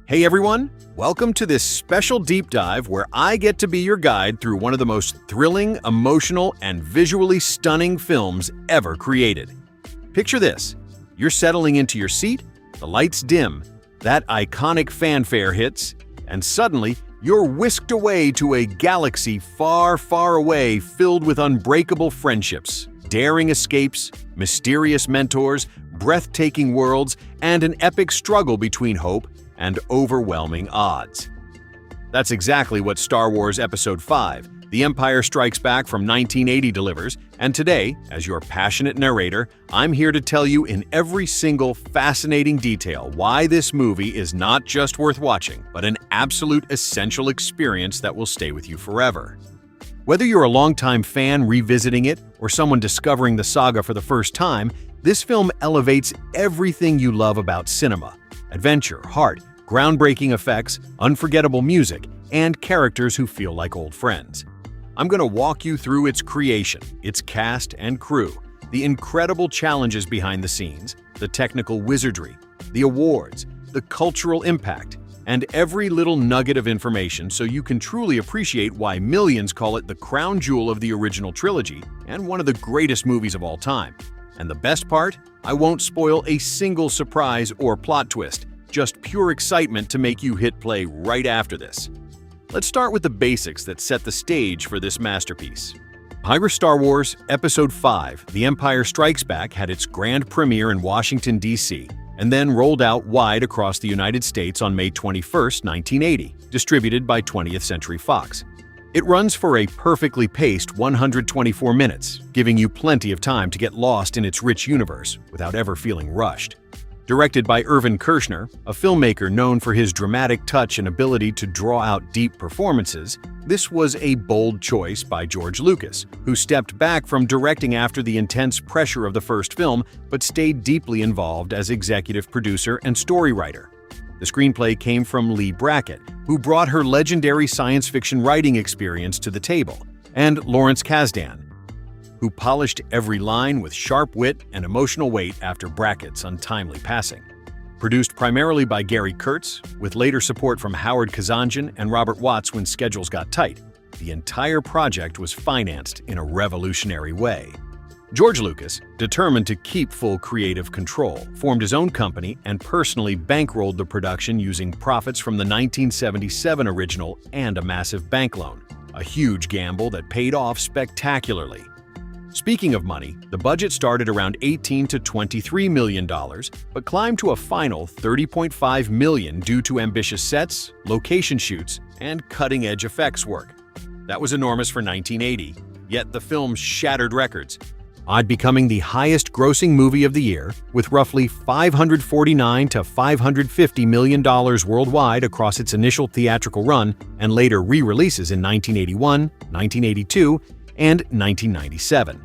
Hey everyone, welcome to this special deep dive where I get to be your guide through one of the most thrilling, emotional, and visually stunning films ever created. Picture this, you're settling into your seat, the lights dim, that iconic fanfare hits, and suddenly you're whisked away to a galaxy far, far away filled with unbreakable friendships, daring escapes, mysterious mentors, breathtaking worlds, and an epic struggle between hope and overwhelming odds. That's exactly what Star Wars Episode 5, The Empire Strikes Back from 1980 delivers, and today, as your passionate narrator, I'm here to tell you in every single fascinating detail why this movie is not just worth watching, but an absolute essential experience that will stay with you forever. Whether you're a longtime fan revisiting it or someone discovering the saga for the first time, this film elevates everything you love about cinema: adventure, heart, groundbreaking effects, unforgettable music, and characters who feel like old friends. I'm going to walk you through its creation, its cast and crew, the incredible challenges behind the scenes, the technical wizardry, the awards, the cultural impact, and every little nugget of information so you can truly appreciate why millions call it the crown jewel of the original trilogy and one of the greatest movies of all time. And the best part? I won't spoil a single surprise or plot twist, just pure excitement to make you hit play right after this. Let's start with the basics that set the stage for this masterpiece. Star Wars Episode 5, The Empire Strikes Back had its grand premiere in Washington, D.C., and then rolled out wide across the United States on May 21, 1980, distributed by 20th Century Fox. It runs for a perfectly paced 124 minutes, giving you plenty of time to get lost in its rich universe without ever feeling rushed. Directed by Irvin Kershner, a filmmaker known for his dramatic touch and ability to draw out deep performances, this was a bold choice by George Lucas, who stepped back from directing after the intense pressure of the first film but stayed deeply involved as executive producer and story writer. The screenplay came from Lee Brackett, who brought her legendary science fiction writing experience to the table, and Lawrence Kasdan, who polished every line with sharp wit and emotional weight after Brackett's untimely passing. Produced primarily by Gary Kurtz, with later support from Howard Kazanjian and Robert Watts when schedules got tight, the entire project was financed in a revolutionary way. George Lucas, determined to keep full creative control, formed his own company and personally bankrolled the production using profits from the 1977 original and a massive bank loan, a huge gamble that paid off spectacularly. Speaking of money, the budget started around $18 to $23 million, but climbed to a final $30.5 million due to ambitious sets, location shoots, and cutting-edge effects work. That was enormous for 1980, yet the film shattered records, becoming the highest-grossing movie of the year, with roughly $549 to $550 million worldwide across its initial theatrical run and later re-releases in 1981, 1982, and 1997.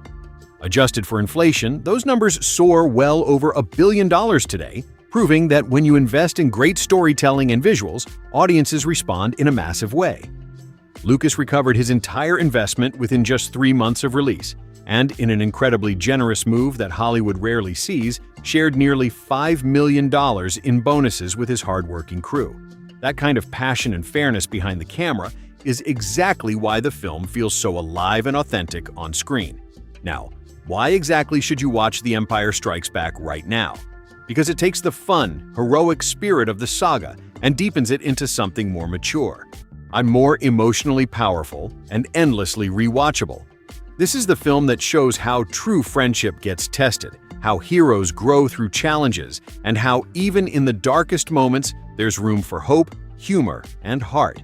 Adjusted for inflation, those numbers soar well over $1 billion today, proving that when you invest in great storytelling and visuals, audiences respond in a massive way. Lucas recovered his entire investment within just 3 months of release, and in an incredibly generous move that Hollywood rarely sees, shared nearly $5 million in bonuses with his hardworking crew. That kind of passion and fairness behind the camera is exactly why the film feels so alive and authentic on screen. Now, why exactly should you watch The Empire Strikes Back right now? Because it takes the fun, heroic spirit of the saga and deepens it into something more mature, more emotionally powerful, and endlessly rewatchable. This is the film that shows how true friendship gets tested, how heroes grow through challenges, and how even in the darkest moments, there's room for hope, humor, and heart.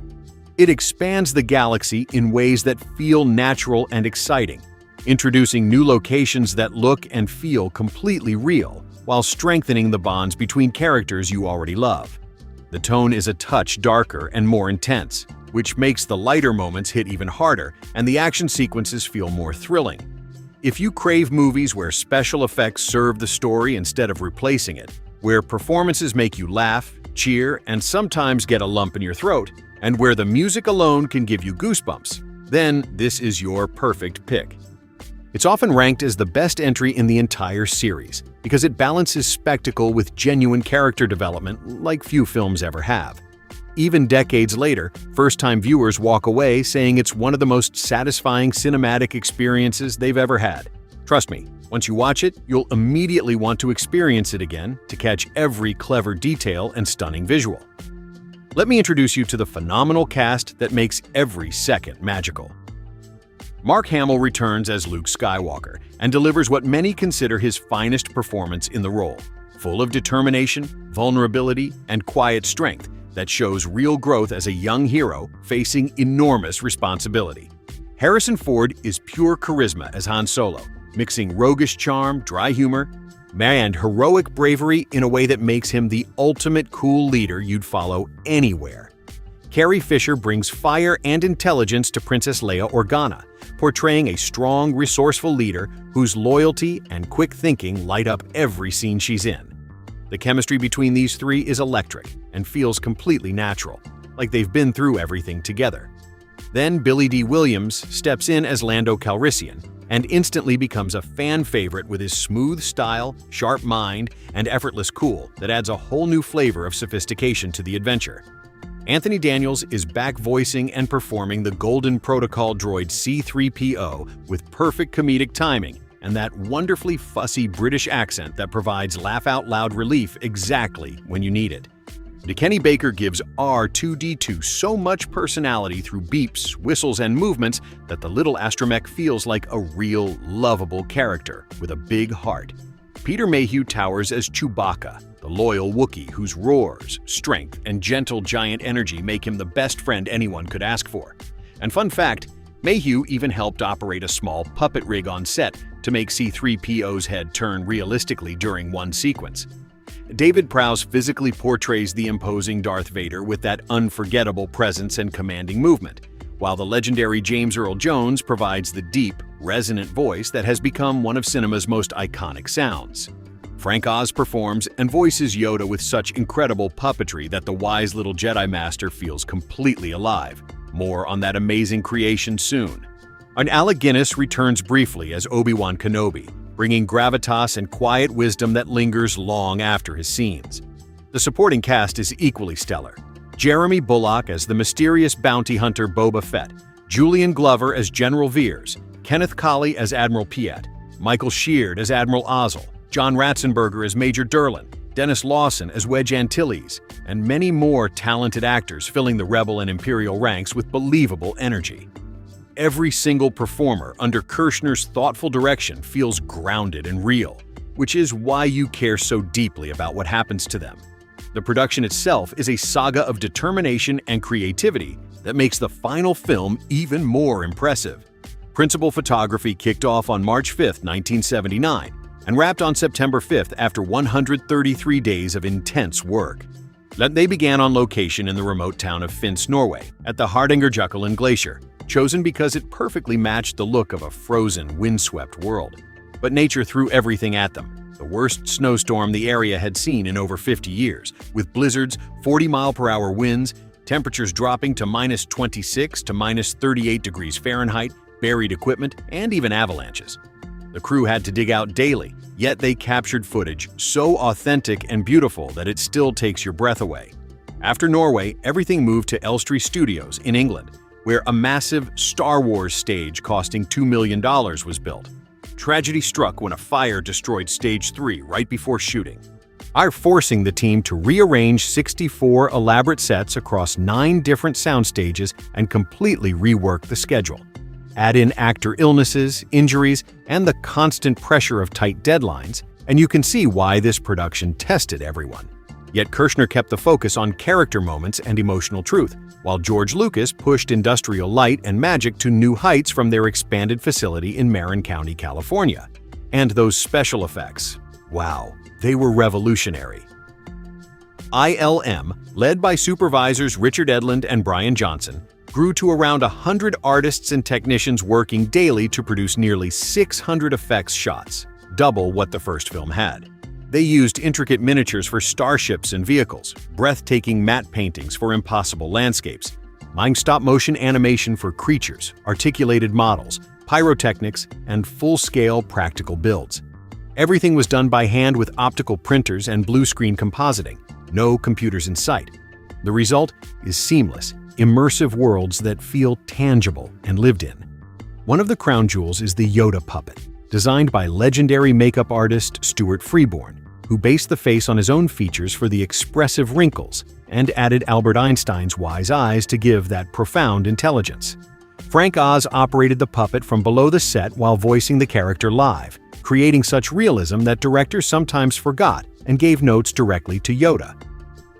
It expands the galaxy in ways that feel natural and exciting, introducing new locations that look and feel completely real, while strengthening the bonds between characters you already love. The tone is a touch darker and more intense, which makes the lighter moments hit even harder and the action sequences feel more thrilling. If you crave movies where special effects serve the story instead of replacing it, where performances make you laugh, cheer, and sometimes get a lump in your throat, and where the music alone can give you goosebumps, then this is your perfect pick. It's often ranked as the best entry in the entire series because it balances spectacle with genuine character development like few films ever have. Even decades later, first-time viewers walk away saying it's one of the most satisfying cinematic experiences they've ever had. Trust me, once you watch it, you'll immediately want to experience it again to catch every clever detail and stunning visual. Let me introduce you to the phenomenal cast that makes every second magical. Mark Hamill returns as Luke Skywalker and delivers what many consider his finest performance in the role, full of determination, vulnerability, and quiet strength that shows real growth as a young hero facing enormous responsibility. Harrison Ford is pure charisma as Han Solo, mixing roguish charm, dry humor, and heroic bravery in a way that makes him the ultimate cool leader you'd follow anywhere. Carrie Fisher brings fire and intelligence to Princess Leia Organa, portraying a strong, resourceful leader whose loyalty and quick thinking light up every scene she's in. The chemistry between these three is electric and feels completely natural, like they've been through everything together. Then Billy D. Williams steps in as Lando Calrissian and instantly becomes a fan favorite with his smooth style, sharp mind, and effortless cool that adds a whole new flavor of sophistication to the adventure. Anthony Daniels is back voicing and performing the Golden Protocol droid C-3PO with perfect comedic timing and that wonderfully fussy British accent that provides laugh-out-loud relief exactly when you need it. Kenny Baker gives R2-D2 so much personality through beeps, whistles, and movements that the little astromech feels like a real, lovable character with a big heart. Peter Mayhew towers as Chewbacca, the loyal Wookiee whose roars, strength, and gentle giant energy make him the best friend anyone could ask for. And fun fact, Mayhew even helped operate a small puppet rig on set to make C-3PO's head turn realistically during one sequence. David Prowse physically portrays the imposing Darth Vader with that unforgettable presence and commanding movement, while the legendary James Earl Jones provides the deep, resonant voice that has become one of cinema's most iconic sounds. Frank Oz performs and voices Yoda with such incredible puppetry that the wise little Jedi Master feels completely alive. More on that amazing creation soon. And Alec Guinness returns briefly as Obi-Wan Kenobi, bringing gravitas and quiet wisdom that lingers long after his scenes. The supporting cast is equally stellar. Jeremy Bulloch as the mysterious bounty hunter Boba Fett, Julian Glover as General Veers, Kenneth Colley as Admiral Piet, Michael Sheard as Admiral Ozzel, John Ratzenberger as Major Durlan, Dennis Lawson as Wedge Antilles, and many more talented actors filling the Rebel and Imperial ranks with believable energy. Every single performer under Kirshner's thoughtful direction feels grounded and real, which is why you care so deeply about what happens to them. The production itself is a saga of determination and creativity that makes the final film even more impressive. Principal photography kicked off on March 5, 1979, and wrapped on September 5th after 133 days of intense work. They began on location in the remote town of Finse, Norway, at the Hardangerjøkelen Glacier, chosen because it perfectly matched the look of a frozen, windswept world. But nature threw everything at them. The worst snowstorm the area had seen in over 50 years, with blizzards, 40-mile-per-hour winds, temperatures dropping to minus 26 to minus 38 degrees Fahrenheit, buried equipment, and even avalanches. The crew had to dig out daily, yet they captured footage so authentic and beautiful that it still takes your breath away. After Norway, everything moved to Elstree Studios in England, where a massive Star Wars stage costing $2 million was built. Tragedy struck when a fire destroyed Stage 3 right before shooting, forcing the team to rearrange 64 elaborate sets across 9 different sound stages and completely rework the schedule. Add in actor illnesses, injuries, and the constant pressure of tight deadlines, and you can see why this production tested everyone. Yet Kirshner kept the focus on character moments and emotional truth, while George Lucas pushed industrial light and magic to new heights from their expanded facility in Marin County, California. And those special effects, wow, they were revolutionary. ILM, led by supervisors Richard Edlund and Brian Johnson, grew to around 100 artists and technicians working daily to produce nearly 600 effects shots, double what the first film had. They used intricate miniatures for starships and vehicles, breathtaking matte paintings for impossible landscapes, stop-motion animation for creatures, articulated models, pyrotechnics, and full-scale practical builds. Everything was done by hand with optical printers and blue-screen compositing, no computers in sight. The result is seamless, immersive worlds that feel tangible and lived in. One of the crown jewels is the Yoda puppet, designed by legendary makeup artist Stuart Freeborn, who based the face on his own features for the expressive wrinkles and added Albert Einstein's wise eyes to give that profound intelligence. Frank Oz operated the puppet from below the set while voicing the character live, creating such realism that directors sometimes forgot and gave notes directly to Yoda.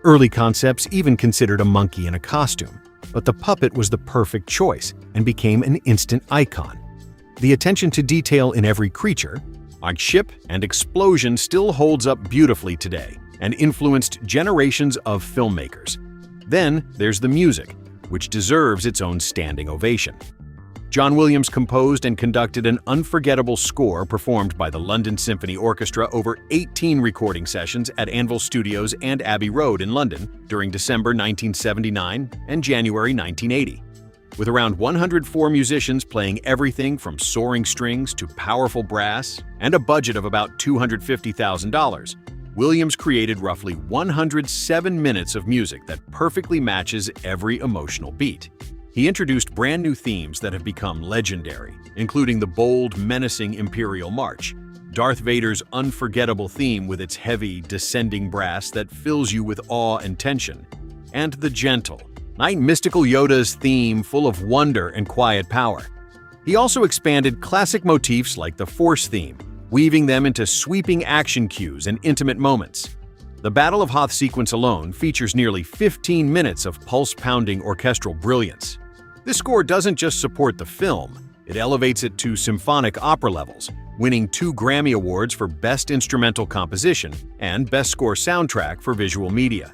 Early concepts even considered a monkey in a costume, but the puppet was the perfect choice and became an instant icon. The attention to detail in every creature, like ship and explosion, still holds up beautifully today and influenced generations of filmmakers. Then there's the music, which deserves its own standing ovation. John Williams composed and conducted an unforgettable score performed by the London Symphony Orchestra over 18 recording sessions at Anvil Studios and Abbey Road in London during December 1979 and January 1980. With around 104 musicians playing everything from soaring strings to powerful brass and a budget of about $250,000, Williams created roughly 107 minutes of music that perfectly matches every emotional beat. He introduced brand new themes that have become legendary, including the bold, menacing Imperial March, Darth Vader's unforgettable theme with its heavy, descending brass that fills you with awe and tension, and the gentle, mystical Yoda's theme full of wonder and quiet power. He also expanded classic motifs like the Force theme, weaving them into sweeping action cues and intimate moments. The Battle of Hoth sequence alone features nearly 15 minutes of pulse-pounding orchestral brilliance. This score doesn't just support the film, it elevates it to symphonic opera levels, winning 2 Grammy Awards for Best Instrumental Composition and Best Score Soundtrack for Visual Media.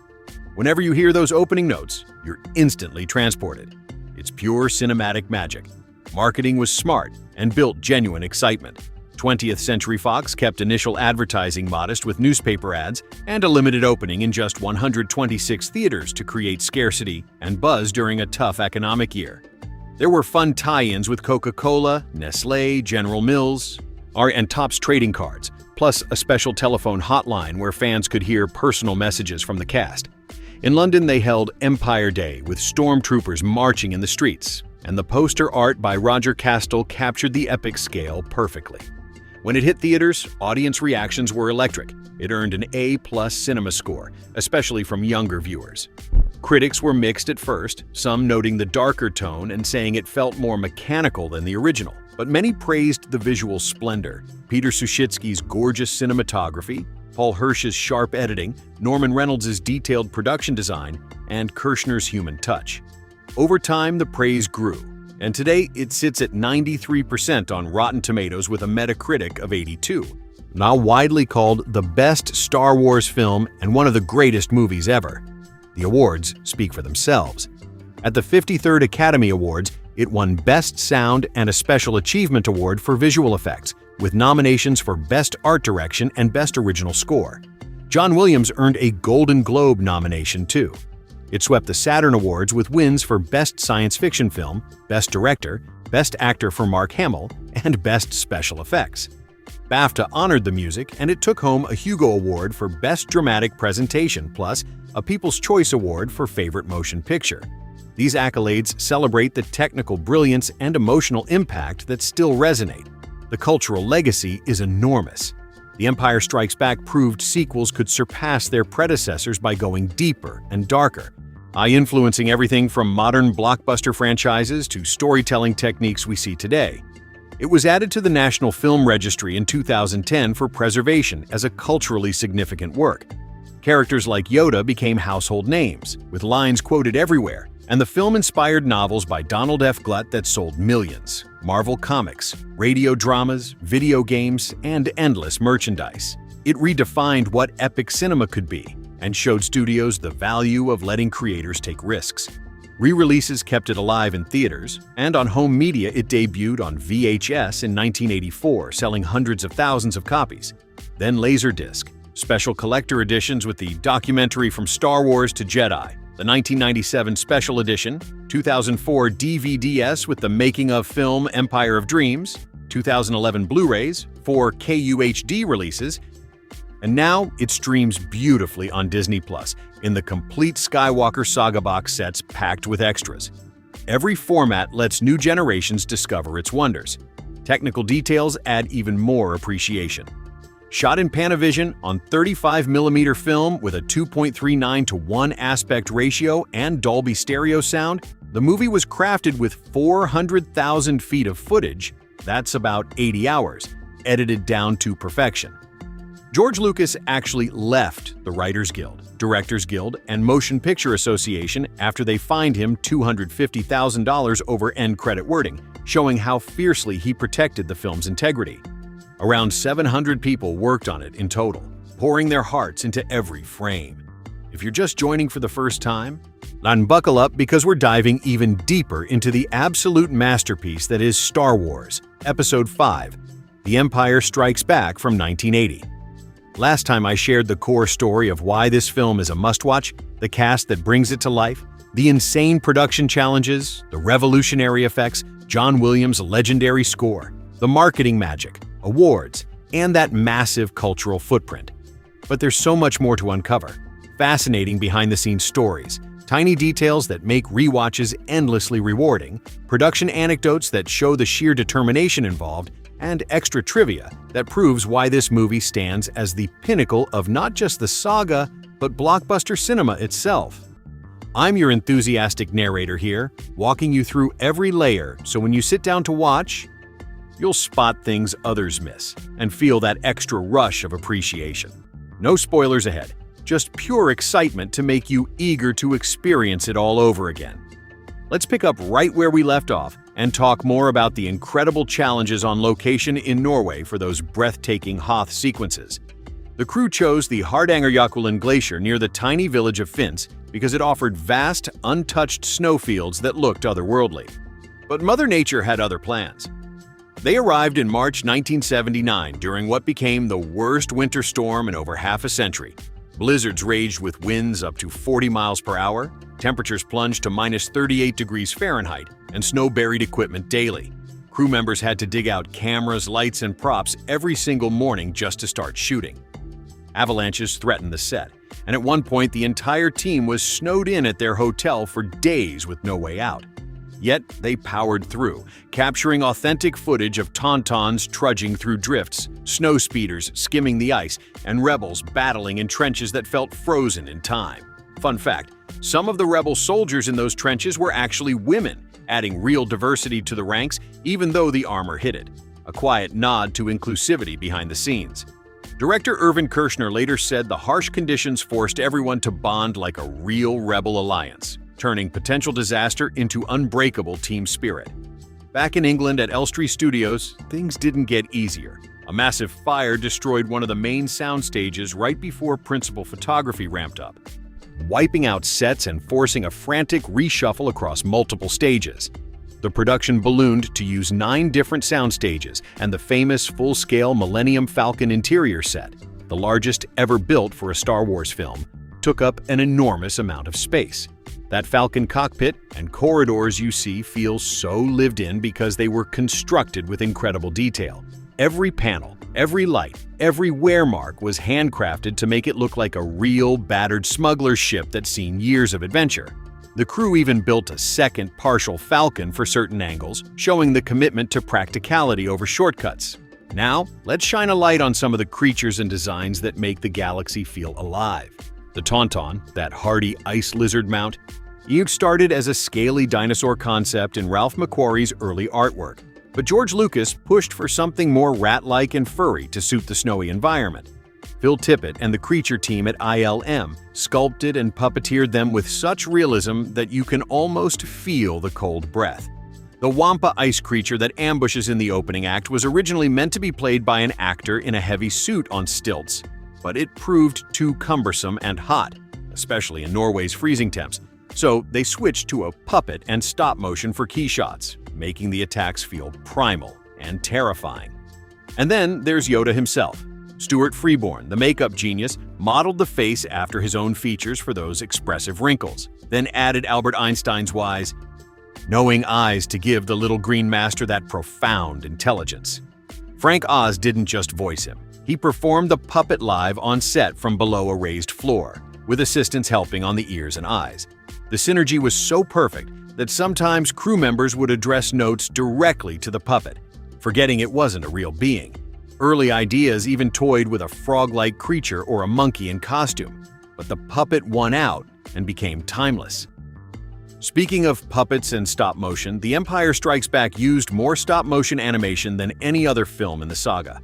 Whenever you hear those opening notes, you're instantly transported. It's pure cinematic magic. Marketing was smart and built genuine excitement. 20th Century Fox kept initial advertising modest with newspaper ads and a limited opening in just 126 theaters to create scarcity and buzz during a tough economic year. There were fun tie-ins with Coca-Cola, Nestlé, General Mills, and Topps trading cards, plus a special telephone hotline where fans could hear personal messages from the cast. In London, they held Empire Day with stormtroopers marching in the streets, and the poster art by Roger Castell captured the epic scale perfectly. When it hit theaters, audience reactions were electric. It earned an A+ cinema score, especially from younger viewers. Critics were mixed at first, some noting the darker tone and saying it felt more mechanical than the original, but many praised the visual splendor, Peter Suschitzky's gorgeous cinematography, Paul Hirsch's sharp editing, Norman Reynolds' detailed production design, and Kirshner's human touch. Over time, the praise grew, and today it sits at 93% on Rotten Tomatoes with a Metacritic of 82. Now widely called the best Star Wars film and one of the greatest movies ever. The awards speak for themselves. At the 53rd Academy Awards, it won Best Sound and a Special Achievement Award for Visual Effects, with nominations for Best Art Direction and Best Original Score. John Williams earned a Golden Globe nomination too. It swept the Saturn Awards with wins for Best Science Fiction Film, Best Director, Best Actor for Mark Hamill, and Best Special Effects. BAFTA honored the music, and it took home a Hugo Award for Best Dramatic Presentation, plus a People's Choice Award for Favorite Motion Picture. These accolades celebrate the technical brilliance and emotional impact that still resonate. The cultural legacy is enormous. The Empire Strikes Back proved sequels could surpass their predecessors by going deeper and darker, influencing everything from modern blockbuster franchises to storytelling techniques we see today. It was added to the National Film Registry in 2010 for preservation as a culturally significant work. Characters like Yoda became household names, with lines quoted everywhere, and the film inspired novels by Donald F. Glutt that sold millions, Marvel Comics, radio dramas, video games, and endless merchandise. It redefined what epic cinema could be and showed studios the value of letting creators take risks. Re-releases kept it alive in theaters, and on home media it debuted on VHS in 1984, selling hundreds of thousands of copies. Then Laserdisc, special collector editions with the documentary From Star Wars to Jedi, the 1997 Special Edition, 2004 DVDs with the making of film Empire of Dreams, 2011 Blu-rays, 4 KUHD releases, And now it streams beautifully on Disney Plus in the complete Skywalker saga box sets packed with extras. Every format lets new generations discover its wonders. Technical details add even more appreciation. Shot in Panavision on 35mm film with a 2.39:1 aspect ratio and Dolby stereo sound, the movie was crafted with 400,000 feet of footage, that's about 80 hours, edited down to perfection. George Lucas actually left the Writers Guild, Directors Guild, and Motion Picture Association after they fined him $250,000 over end credit wording, showing how fiercely he protected the film's integrity. Around 700 people worked on it in total, pouring their hearts into every frame. If you're just joining for the first time, then buckle up because we're diving even deeper into the absolute masterpiece that is Star Wars, Episode 5, The Empire Strikes Back from 1980. Last time I shared the core story of why this film is a must-watch, the cast that brings it to life, the insane production challenges, the revolutionary effects, John Williams' legendary score, the marketing magic, awards, and that massive cultural footprint. But there's so much more to uncover. Fascinating behind-the-scenes stories, tiny details that make rewatches endlessly rewarding, production anecdotes that show the sheer determination involved, and extra trivia that proves why this movie stands as the pinnacle of not just the saga, but blockbuster cinema itself. I'm your enthusiastic narrator here, walking you through every layer so when you sit down to watch, you'll spot things others miss and feel that extra rush of appreciation. No spoilers ahead, just pure excitement to make you eager to experience it all over again. Let's pick up right where we left off and talk more about the incredible challenges on location in Norway for those breathtaking Hoth sequences. The crew chose the Hardangerjøkulen Glacier near the tiny village of Finns because it offered vast, untouched snowfields that looked otherworldly. But Mother Nature had other plans. They arrived in March 1979 during what became the worst winter storm in over half a century. Blizzards raged with winds up to 40 miles per hour, temperatures plunged to minus 38 degrees Fahrenheit, and snow buried equipment daily. Crew members had to dig out cameras, lights, and props every single morning just to start shooting. Avalanches threatened the set, and at one point the entire team was snowed in at their hotel for days with no way out. Yet they powered through, capturing authentic footage of tauntauns trudging through drifts, snow speeders skimming the ice, and rebels battling in trenches that felt frozen in time. Fun fact, some of the rebel soldiers in those trenches were actually women, adding real diversity to the ranks even though the armor hid it. A quiet nod to inclusivity behind the scenes. Director Irvin Kershner later said the harsh conditions forced everyone to bond like a real rebel alliance, turning potential disaster into unbreakable team spirit. Back in England at Elstree Studios, things didn't get easier. A massive fire destroyed one of the main sound stages right before principal photography ramped up, wiping out sets and forcing a frantic reshuffle across multiple stages. The production ballooned to use 9 different sound stages and the famous full-scale Millennium Falcon interior set, the largest ever built for a Star Wars film, took up an enormous amount of space. That Falcon cockpit and corridors you see feel so lived in because they were constructed with incredible detail. Every panel, every light, every wear mark was handcrafted to make it look like a real battered smuggler's ship that's seen years of adventure. The crew even built a second partial Falcon for certain angles, showing the commitment to practicality over shortcuts. Now, let's shine a light on some of the creatures and designs that make the galaxy feel alive. The Tauntaun, that hardy ice lizard mount, each started as a scaly dinosaur concept in Ralph McQuarrie's early artwork, but George Lucas pushed for something more rat-like and furry to suit the snowy environment. Phil Tippett and the creature team at ILM sculpted and puppeteered them with such realism that you can almost feel the cold breath. The Wampa ice creature that ambushes in the opening act was originally meant to be played by an actor in a heavy suit on stilts, but it proved too cumbersome and hot, especially in Norway's freezing temps, so they switched to a puppet and stop motion for key shots, making the attacks feel primal and terrifying. And then there's Yoda himself. Stuart Freeborn, the makeup genius, modeled the face after his own features for those expressive wrinkles, then added Albert Einstein's wise, knowing eyes to give the little green master that profound intelligence. Frank Oz didn't just voice him. He performed the puppet live on set from below a raised floor, with assistants helping on the ears and eyes. The synergy was so perfect that sometimes crew members would address notes directly to the puppet, forgetting it wasn't a real being. Early ideas even toyed with a frog-like creature or a monkey in costume, but the puppet won out and became timeless. Speaking of puppets and stop motion, The Empire Strikes Back used more stop-motion animation than any other film in the saga.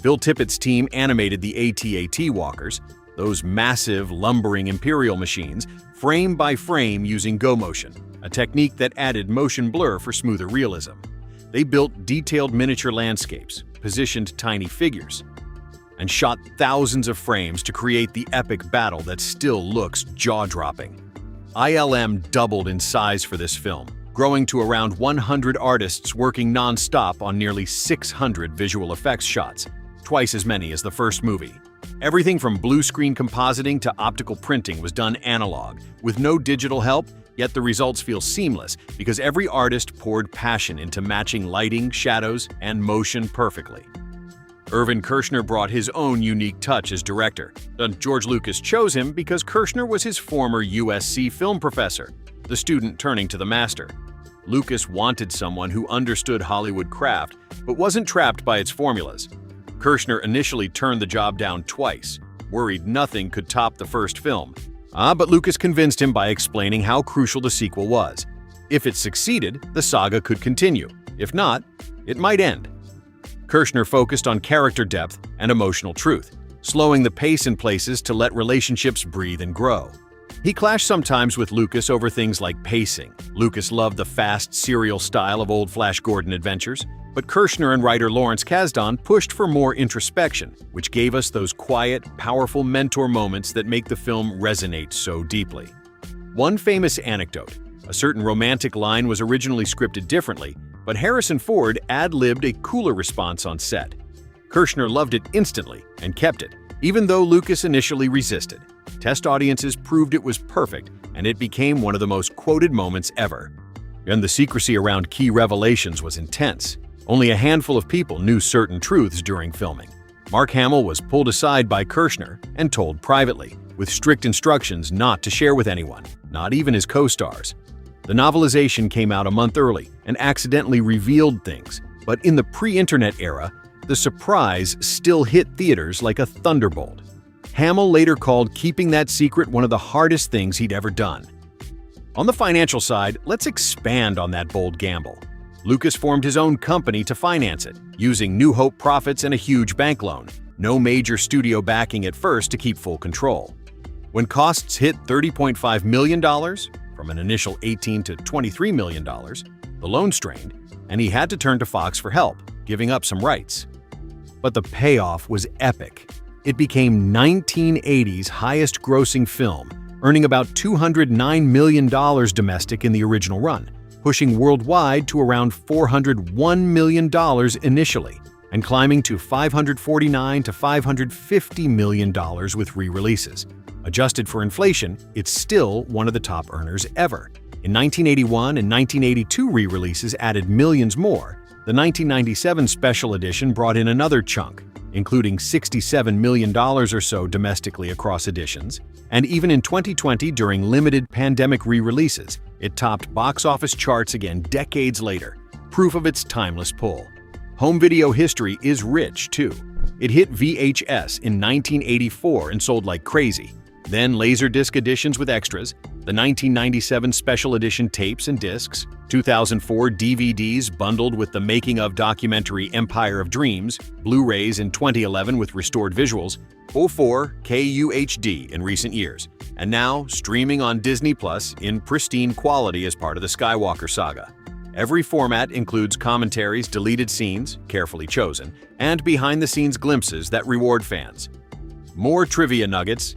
Phil Tippett's team animated the AT-AT walkers, those massive, lumbering Imperial machines, frame by frame using Go Motion, a technique that added motion blur for smoother realism. They built detailed miniature landscapes, positioned tiny figures, and shot thousands of frames to create the epic battle that still looks jaw-dropping. ILM doubled in size for this film, growing to around 100 artists working non-stop on nearly 600 visual effects shots, twice as many as the first movie. Everything from blue screen compositing to optical printing was done analog, with no digital help, yet the results feel seamless because every artist poured passion into matching lighting, shadows, and motion perfectly. Irvin Kershner brought his own unique touch as director. George Lucas chose him because Kershner was his former USC film professor, the student turning to the master. Lucas wanted someone who understood Hollywood craft but wasn't trapped by its formulas. Kershner initially turned the job down twice, worried nothing could top the first film. But Lucas convinced him by explaining how crucial the sequel was. If it succeeded, the saga could continue. If not, it might end. Kershner focused on character depth and emotional truth, slowing the pace in places to let relationships breathe and grow. He clashed sometimes with Lucas over things like pacing. Lucas loved the fast, serial style of old Flash Gordon adventures, but Kershner and writer Lawrence Kasdan pushed for more introspection, which gave us those quiet, powerful mentor moments that make the film resonate so deeply. One famous anecdote: a certain romantic line was originally scripted differently, but Harrison Ford ad-libbed a cooler response on set. Kershner loved it instantly and kept it, even though Lucas initially resisted. Test audiences proved it was perfect, and it became one of the most quoted moments ever. And the secrecy around key revelations was intense. Only a handful of people knew certain truths during filming. Mark Hamill was pulled aside by Kershner and told privately, with strict instructions not to share with anyone, not even his co-stars. The novelization came out a month early and accidentally revealed things, but in the pre-internet era, the surprise still hit theaters like a thunderbolt. Hamill later called keeping that secret one of the hardest things he'd ever done. On the financial side, let's expand on that bold gamble. Lucas formed his own company to finance it, using New Hope profits and a huge bank loan. No major studio backing at first to keep full control. When costs hit $30.5 million, from an initial $18 to $23 million, the loan strained, and he had to turn to Fox for help, giving up some rights. But the payoff was epic. It became 1980's highest-grossing film, earning about $209 million domestic in the original run, pushing worldwide to around $401 million initially, and climbing to $549 to $550 million with re-releases. Adjusted for inflation, it's still one of the top earners ever. In 1981 and 1982 re-releases added millions more. The 1997 special edition brought in another chunk, including $67 million or so domestically across editions, and even in 2020 during limited pandemic re-releases, it topped box office charts again decades later, proof of its timeless pull. Home video history is rich, too. It hit VHS in 1984 and sold like crazy. Then Laserdisc editions with extras, the 1997 special edition tapes and discs, 2004 DVDs bundled with the making of documentary Empire of Dreams, Blu-rays in 2011 with restored visuals, 04 KUHD in recent years, and now streaming on Disney Plus in pristine quality as part of the Skywalker saga. Every format includes commentaries, deleted scenes, carefully chosen, and behind-the-scenes glimpses that reward fans. More trivia nuggets.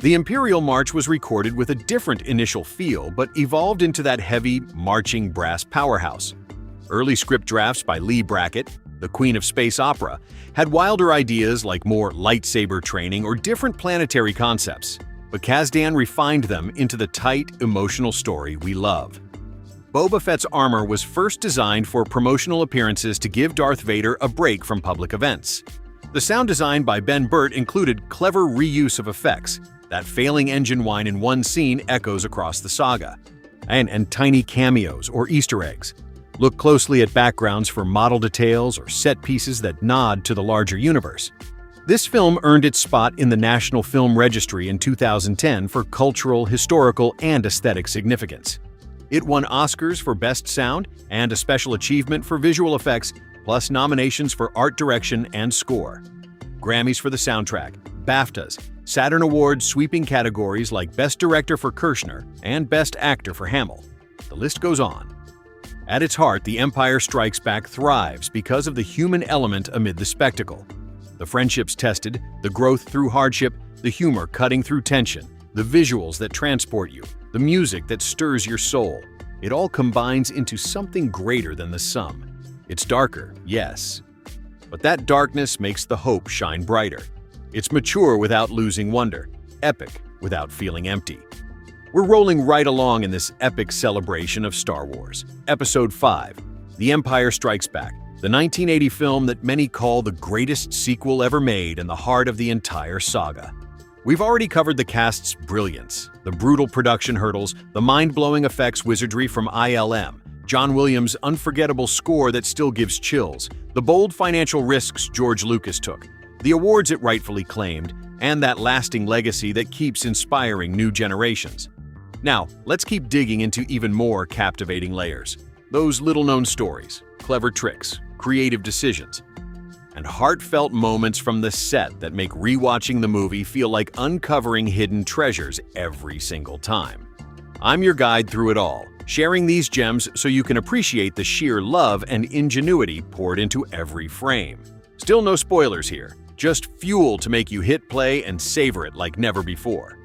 The Imperial March was recorded with a different initial feel, but evolved into that heavy, marching brass powerhouse. Early script drafts by Lee Brackett, the Queen of Space Opera, had wilder ideas like more lightsaber training or different planetary concepts, but Kasdan refined them into the tight, emotional story we love. Boba Fett's armor was first designed for promotional appearances to give Darth Vader a break from public events. The sound design by Ben Burtt included clever reuse of effects. That failing engine whine in one scene echoes across the saga. And tiny cameos or Easter eggs. Look closely at backgrounds for model details or set pieces that nod to the larger universe. This film earned its spot in the National Film Registry in 2010 for cultural, historical, and aesthetic significance. It won Oscars for Best Sound and a Special Achievement for Visual Effects, plus nominations for Art Direction and Score. Grammys for the soundtrack, BAFTAs, Saturn Awards sweeping categories like Best Director for Kirshner and Best Actor for Hamill. The list goes on. At its heart, The Empire Strikes Back thrives because of the human element amid the spectacle. The friendships tested, the growth through hardship, the humor cutting through tension, the visuals that transport you, the music that stirs your soul. It all combines into something greater than the sum. It's darker, yes, but that darkness makes the hope shine brighter. It's mature without losing wonder, epic without feeling empty. We're rolling right along in this epic celebration of Star Wars. Episode 5, The Empire Strikes Back, the 1980 film that many call the greatest sequel ever made and the heart of the entire saga. We've already covered the cast's brilliance, the brutal production hurdles, the mind-blowing effects wizardry from ILM, John Williams' unforgettable score that still gives chills, the bold financial risks George Lucas took, the awards it rightfully claimed, and that lasting legacy that keeps inspiring new generations. Now, let's keep digging into even more captivating layers. Those little-known stories, clever tricks, creative decisions, and heartfelt moments from the set that make rewatching the movie feel like uncovering hidden treasures every single time. I'm your guide through it all, sharing these gems so you can appreciate the sheer love and ingenuity poured into every frame. Still no spoilers here. Just fuel to make you hit play and savor it like never before.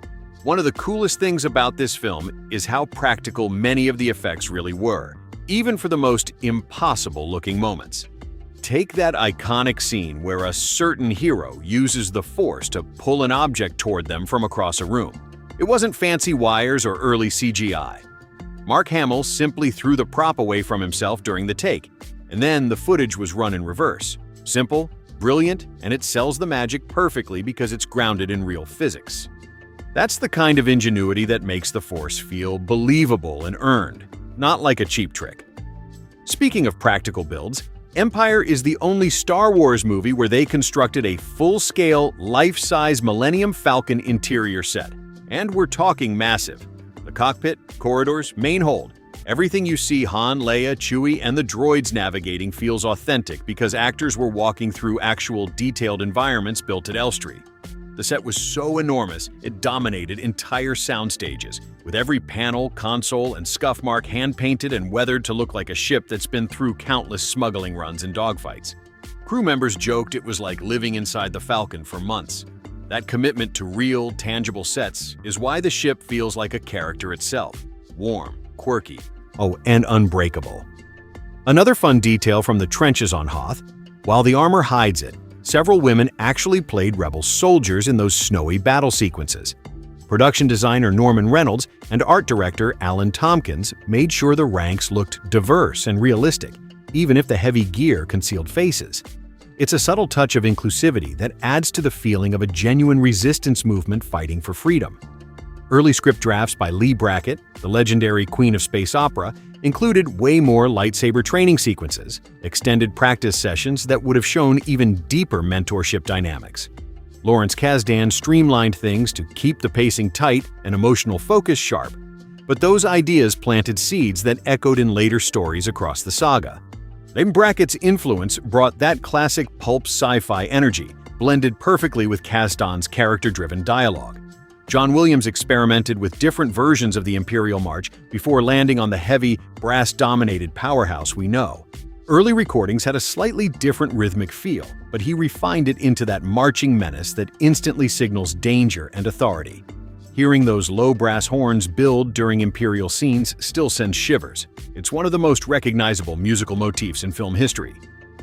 One of the coolest things about this film is how practical many of the effects really were, even for the most impossible-looking moments. Take that iconic scene where a certain hero uses the Force to pull an object toward them from across a room. It wasn't fancy wires or early CGI. Mark Hamill simply threw the prop away from himself during the take, and then the footage was run in reverse. Simple, brilliant, and it sells the magic perfectly because it's grounded in real physics. That's the kind of ingenuity that makes the Force feel believable and earned, not like a cheap trick. Speaking of practical builds, Empire is the only Star Wars movie where they constructed a full-scale, life-size Millennium Falcon interior set. And we're talking massive. The cockpit, corridors, main hold. Everything you see Han, Leia, Chewie, and the droids navigating feels authentic because actors were walking through actual detailed environments built at Elstree. The set was so enormous, it dominated entire sound stages, with every panel, console, and scuff mark hand-painted and weathered to look like a ship that's been through countless smuggling runs and dogfights. Crew members joked it was like living inside the Falcon for months. That commitment to real, tangible sets is why the ship feels like a character itself. Warm, quirky, and unbreakable. Another fun detail from the trenches on Hoth, while the armor hides it, several women actually played Rebel soldiers in those snowy battle sequences. Production designer Norman Reynolds and art director Alan Tompkins made sure the ranks looked diverse and realistic, even if the heavy gear concealed faces. It's a subtle touch of inclusivity that adds to the feeling of a genuine resistance movement fighting for freedom. Early script drafts by Lee Brackett, the legendary Queen of Space Opera, included way more lightsaber training sequences, extended practice sessions that would have shown even deeper mentorship dynamics. Lawrence Kasdan streamlined things to keep the pacing tight and emotional focus sharp, but those ideas planted seeds that echoed in later stories across the saga. Then Brackett's influence brought that classic pulp sci-fi energy, blended perfectly with Kasdan's character-driven dialogue. John Williams experimented with different versions of the Imperial March before landing on the heavy, brass-dominated powerhouse we know. Early recordings had a slightly different rhythmic feel, but he refined it into that marching menace that instantly signals danger and authority. Hearing those low brass horns build during Imperial scenes still sends shivers. It's one of the most recognizable musical motifs in film history.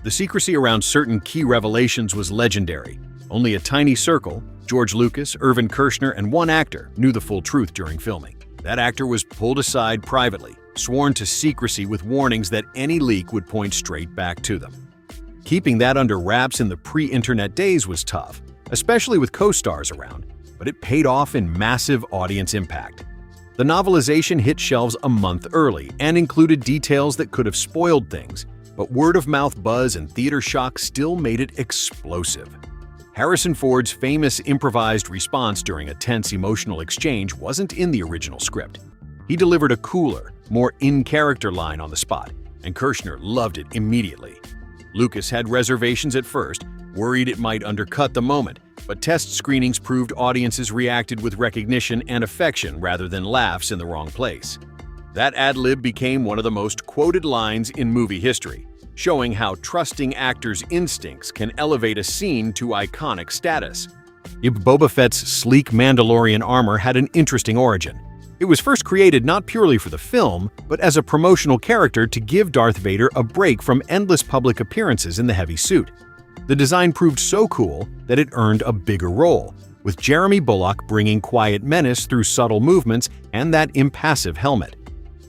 The secrecy around certain key revelations was legendary. Only a tiny circle, George Lucas, Irvin Kershner, and one actor knew the full truth during filming. That actor was pulled aside privately, sworn to secrecy with warnings that any leak would point straight back to them. Keeping that under wraps in the pre-internet days was tough, especially with co-stars around, but it paid off in massive audience impact. The novelization hit shelves a month early and included details that could have spoiled things, but word-of-mouth buzz and theater shock still made it explosive. Harrison Ford's famous improvised response during a tense emotional exchange wasn't in the original script. He delivered a cooler, more in-character line on the spot, and Kershner loved it immediately. Lucas had reservations at first, worried it might undercut the moment, but test screenings proved audiences reacted with recognition and affection rather than laughs in the wrong place. That ad-lib became one of the most quoted lines in movie history, showing how trusting actors' instincts can elevate a scene to iconic status. Boba Fett's sleek Mandalorian armor had an interesting origin. It was first created not purely for the film, but as a promotional character to give Darth Vader a break from endless public appearances in the heavy suit. The design proved so cool that it earned a bigger role, with Jeremy Bulloch bringing quiet menace through subtle movements and that impassive helmet.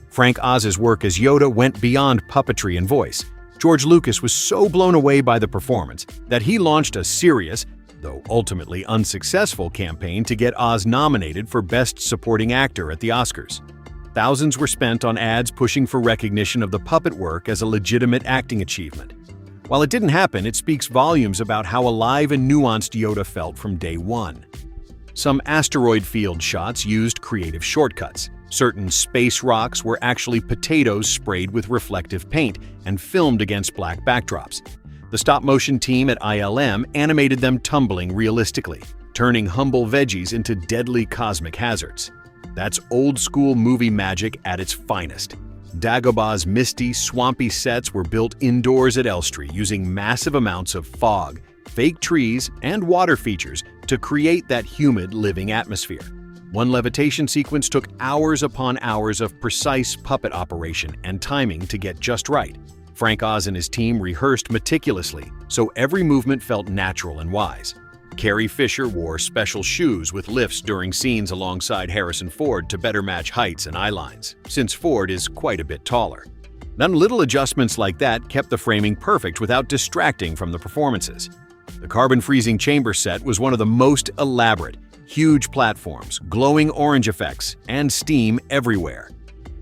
Frank Oz's work as Yoda went beyond puppetry and voice. George Lucas was so blown away by the performance that he launched a serious, though ultimately unsuccessful, campaign to get Oz nominated for Best Supporting Actor at the Oscars. Thousands were spent on ads pushing for recognition of the puppet work as a legitimate acting achievement. While it didn't happen, it speaks volumes about how alive and nuanced Yoda felt from day one. Some asteroid field shots used creative shortcuts. Certain space rocks were actually potatoes sprayed with reflective paint and filmed against black backdrops. The stop-motion team at ILM animated them tumbling realistically, turning humble veggies into deadly cosmic hazards. That's old-school movie magic at its finest. Dagobah's misty, swampy sets were built indoors at Elstree using massive amounts of fog, fake trees, and water features to create that humid, living atmosphere. One levitation sequence took hours upon hours of precise puppet operation and timing to get just right. Frank Oz and his team rehearsed meticulously, so every movement felt natural and wise. Carrie Fisher wore special shoes with lifts during scenes alongside Harrison Ford to better match heights and eye lines, since Ford is quite a bit taller. None little adjustments like that kept the framing perfect without distracting from the performances. The carbon-freezing chamber set was one of the most elaborate. Huge platforms, glowing orange effects, and steam everywhere.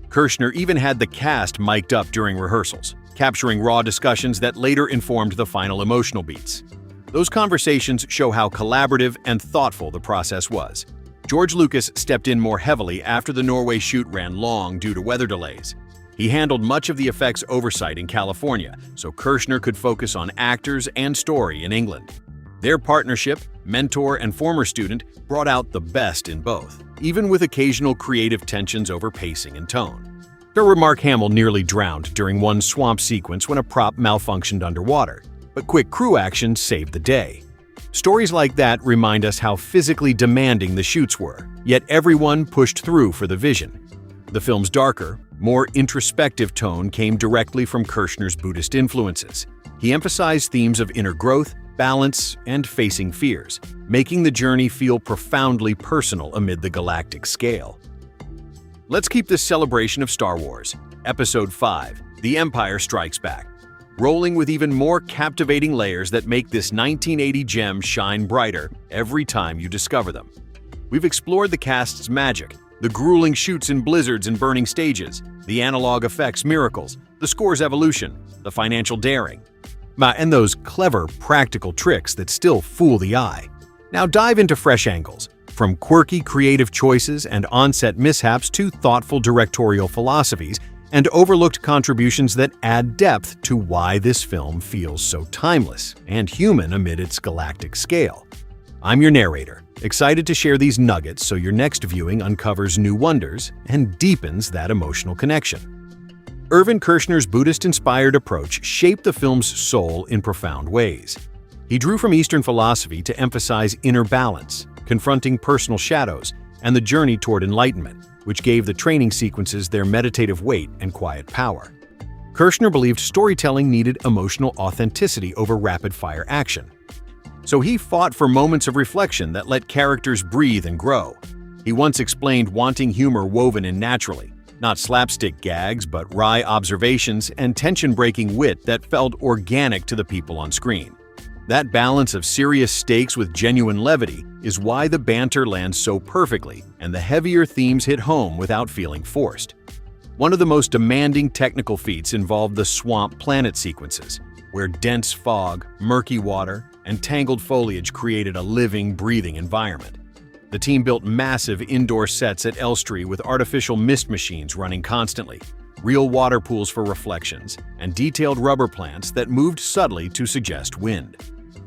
Kershner even had the cast mic'd up during rehearsals, capturing raw discussions that later informed the final emotional beats. Those conversations show how collaborative and thoughtful the process was. George Lucas stepped in more heavily after the Norway shoot ran long due to weather delays. He handled much of the effects oversight in California, so Kershner could focus on actors and story in England. Their partnership, mentor and former student, brought out the best in both, even with occasional creative tensions over pacing and tone. Mark Hamill nearly drowned during one swamp sequence when a prop malfunctioned underwater, but quick crew action saved the day. Stories like that remind us how physically demanding the shoots were, yet everyone pushed through for the vision. The film's darker, more introspective tone came directly from Kershner's Buddhist influences. He emphasized themes of inner growth, balance, and facing fears, making the journey feel profoundly personal amid the galactic scale. Let's keep this celebration of Star Wars, Episode 5, The Empire Strikes Back, rolling with even more captivating layers that make this 1980 gem shine brighter every time you discover them. We've explored the cast's magic, the grueling shoots in blizzards and burning stages, the analog effects miracles, the score's evolution, the financial daring, and those clever, practical tricks that still fool the eye. Now dive into fresh angles, from quirky creative choices and on-set mishaps to thoughtful directorial philosophies and overlooked contributions that add depth to why this film feels so timeless and human amid its galactic scale. I'm your narrator, excited to share these nuggets so your next viewing uncovers new wonders and deepens that emotional connection. Irvin Kershner's Buddhist-inspired approach shaped the film's soul in profound ways. He drew from Eastern philosophy to emphasize inner balance, confronting personal shadows, and the journey toward enlightenment, which gave the training sequences their meditative weight and quiet power. Kershner believed storytelling needed emotional authenticity over rapid-fire action. So he fought for moments of reflection that let characters breathe and grow. He once explained wanting humor woven in naturally, Not slapstick gags, but wry observations and tension-breaking wit that felt organic to the people on screen. That balance of serious stakes with genuine levity is why the banter lands so perfectly and the heavier themes hit home without feeling forced. One of the most demanding technical feats involved the swamp planet sequences, where dense fog, murky water, and tangled foliage created a living, breathing environment. The team built massive indoor sets at Elstree with artificial mist machines running constantly, real water pools for reflections, and detailed rubber plants that moved subtly to suggest wind.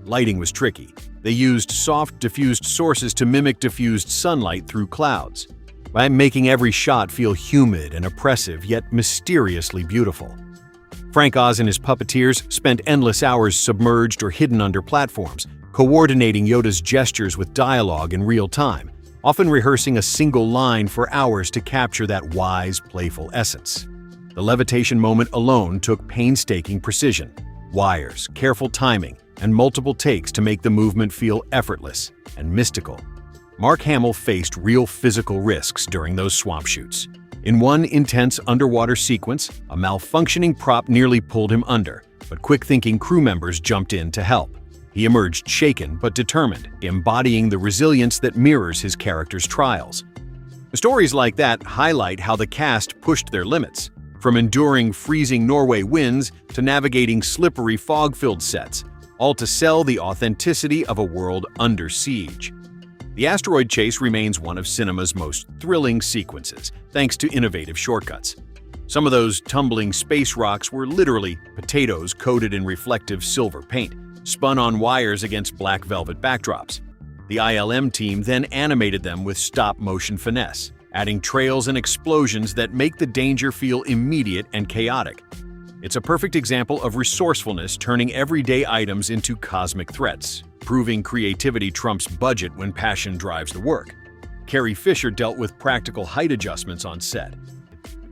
Lighting was tricky. They used soft, diffused sources to mimic diffused sunlight through clouds, by making every shot feel humid and oppressive yet mysteriously beautiful. Frank Oz and his puppeteers spent endless hours submerged or hidden under platforms, coordinating Yoda's gestures with dialogue in real time, often rehearsing a single line for hours to capture that wise, playful essence. The levitation moment alone took painstaking precision, wires, careful timing, and multiple takes to make the movement feel effortless and mystical. Mark Hamill faced real physical risks during those swamp shoots. In one intense underwater sequence, a malfunctioning prop nearly pulled him under, but quick-thinking crew members jumped in to help. He emerged shaken but determined, embodying the resilience that mirrors his character's trials. Stories like that highlight how the cast pushed their limits, from enduring freezing Norway winds to navigating slippery fog-filled sets, all to sell the authenticity of a world under siege. The asteroid chase remains one of cinema's most thrilling sequences, thanks to innovative shortcuts. Some of those tumbling space rocks were literally potatoes coated in reflective silver paint, spun on wires against black velvet backdrops. The ILM team then animated them with stop-motion finesse, adding trails and explosions that make the danger feel immediate and chaotic. It's a perfect example of resourcefulness turning everyday items into cosmic threats, proving creativity trumps budget when passion drives the work. Carrie Fisher dealt with practical height adjustments on set.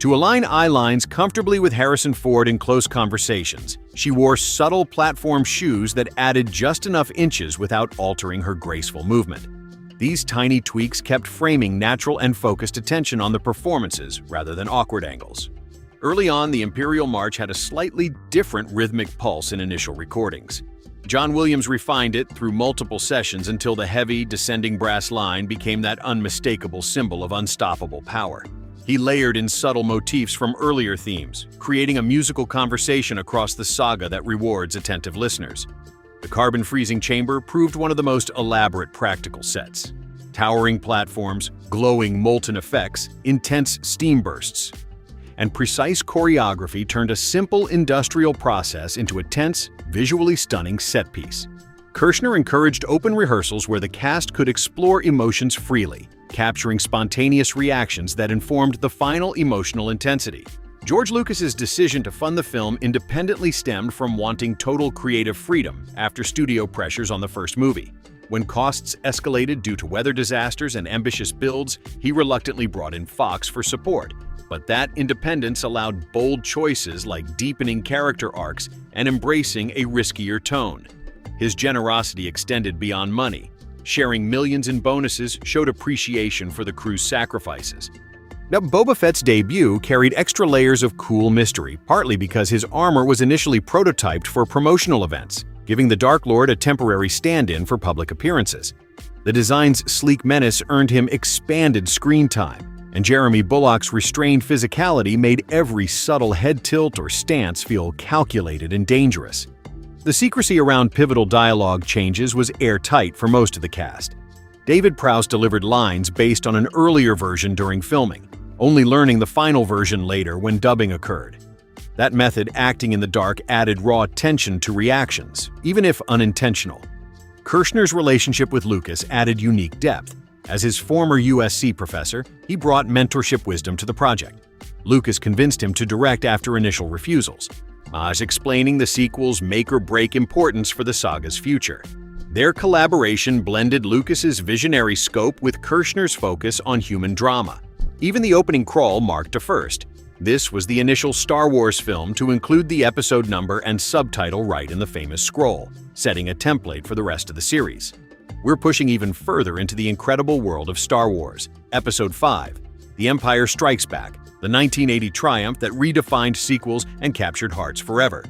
To align eye lines comfortably with Harrison Ford in close conversations, she wore subtle platform shoes that added just enough inches without altering her graceful movement. These tiny tweaks kept framing natural and focused attention on the performances rather than awkward angles. Early on, the Imperial March had a slightly different rhythmic pulse in initial recordings. John Williams refined it through multiple sessions until the heavy, descending brass line became that unmistakable symbol of unstoppable power. He layered in subtle motifs from earlier themes, creating a musical conversation across the saga that rewards attentive listeners. The carbon freezing chamber proved one of the most elaborate practical sets. Towering platforms, glowing molten effects, intense steam bursts, and precise choreography turned a simple industrial process into a tense, visually stunning set piece. Kershner encouraged open rehearsals where the cast could explore emotions freely, capturing spontaneous reactions that informed the final emotional intensity. George Lucas's decision to fund the film independently stemmed from wanting total creative freedom after studio pressures on the first movie. When costs escalated due to weather disasters and ambitious builds, he reluctantly brought in Fox for support. But that independence allowed bold choices like deepening character arcs and embracing a riskier tone. His generosity extended beyond money. Sharing millions in bonuses showed appreciation for the crew's sacrifices. Now, Boba Fett's debut carried extra layers of cool mystery, partly because his armor was initially prototyped for promotional events, giving the Dark Lord a temporary stand-in for public appearances. The design's sleek menace earned him expanded screen time, and Jeremy Bulloch's restrained physicality made every subtle head tilt or stance feel calculated and dangerous. The secrecy around pivotal dialogue changes was airtight for most of the cast. David Prowse delivered lines based on an earlier version during filming, only learning the final version later when dubbing occurred. That method, acting in the dark, added raw tension to reactions, even if unintentional. Kershner's relationship with Lucas added unique depth. As his former USC professor, he brought mentorship wisdom to the project. Lucas convinced him to direct after initial refusals, explaining the sequel's make-or-break importance for the saga's future. Their collaboration blended Lucas's visionary scope with Kershner's focus on human drama. Even the opening crawl marked a first. This was the initial Star Wars film to include the episode number and subtitle right in the famous scroll, setting a template for the rest of the series. We're pushing even further into the incredible world of Star Wars. Episode 5, The Empire Strikes Back, the 1980 triumph that redefined sequels and captured hearts forever.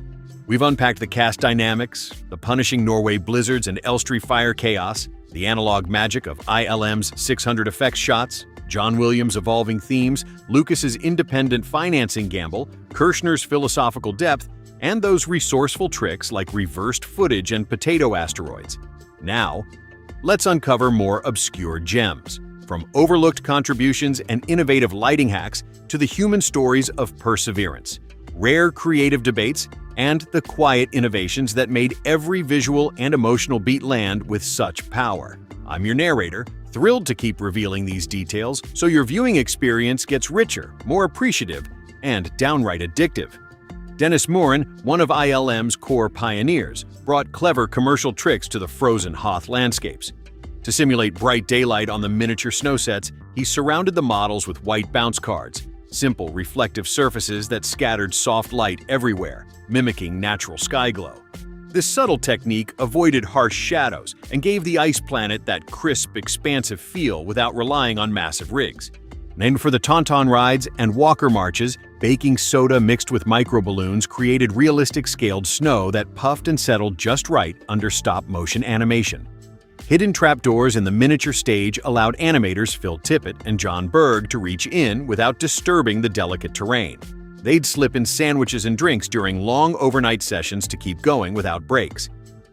We've unpacked the cast dynamics, the punishing Norway blizzards and Elstree fire chaos, the analog magic of ILM's 600 effects shots, John Williams' evolving themes, Lucas's independent financing gamble, Kershner's philosophical depth, and those resourceful tricks like reversed footage and potato asteroids. Now, let's uncover more obscure gems, from overlooked contributions and innovative lighting hacks to the human stories of perseverance, rare creative debates, and the quiet innovations that made every visual and emotional beat land with such power. I'm your narrator, thrilled to keep revealing these details so your viewing experience gets richer, more appreciative, and downright addictive. Dennis Morin, one of ILM's core pioneers, brought clever commercial tricks to the frozen Hoth landscapes. To simulate bright daylight on the miniature snow sets, he surrounded the models with white bounce cards, simple reflective surfaces that scattered soft light everywhere, mimicking natural sky glow. This subtle technique avoided harsh shadows and gave the ice planet that crisp, expansive feel without relying on massive rigs. Named for the Tauntaun rides and Walker marches, baking soda mixed with microballoons created realistic scaled snow that puffed and settled just right under stop-motion animation. Hidden trapdoors in the miniature stage allowed animators Phil Tippett and John Berg to reach in without disturbing the delicate terrain. They'd slip in sandwiches and drinks during long overnight sessions to keep going without breaks.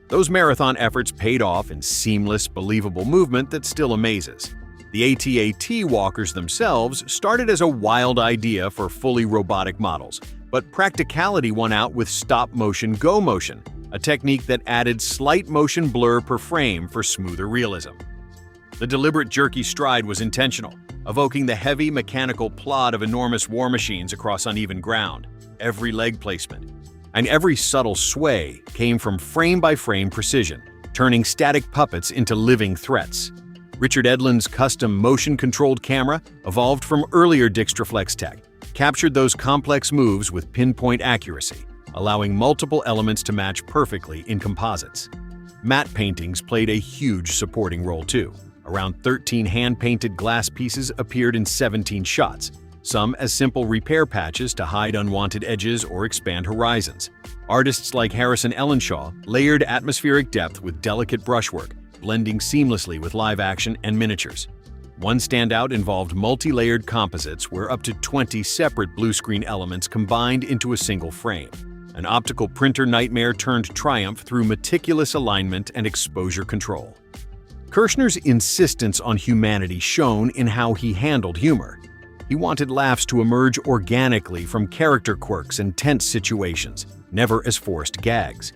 Those marathon efforts paid off in seamless, believable movement that still amazes. The AT-AT walkers themselves started as a wild idea for fully robotic models, but practicality won out with stop-motion go-motion, a technique that added slight motion blur per frame for smoother realism. The deliberate jerky stride was intentional, evoking the heavy mechanical plod of enormous war machines across uneven ground. Every leg placement and every subtle sway came from frame-by-frame precision, turning static puppets into living threats. Richard Edlund's custom motion-controlled camera, evolved from earlier Dixtraflex tech, captured those complex moves with pinpoint accuracy, allowing multiple elements to match perfectly in composites. Matte paintings played a huge supporting role too. Around 13 hand-painted glass pieces appeared in 17 shots, some as simple repair patches to hide unwanted edges or expand horizons. Artists like Harrison Ellenshaw layered atmospheric depth with delicate brushwork, blending seamlessly with live action and miniatures. One standout involved multi-layered composites where up to 20 separate blue screen elements combined into a single frame. An optical printer nightmare turned triumph through meticulous alignment and exposure control. Kershner's insistence on humanity shone in how he handled humor. He wanted laughs to emerge organically from character quirks and tense situations, never as forced gags.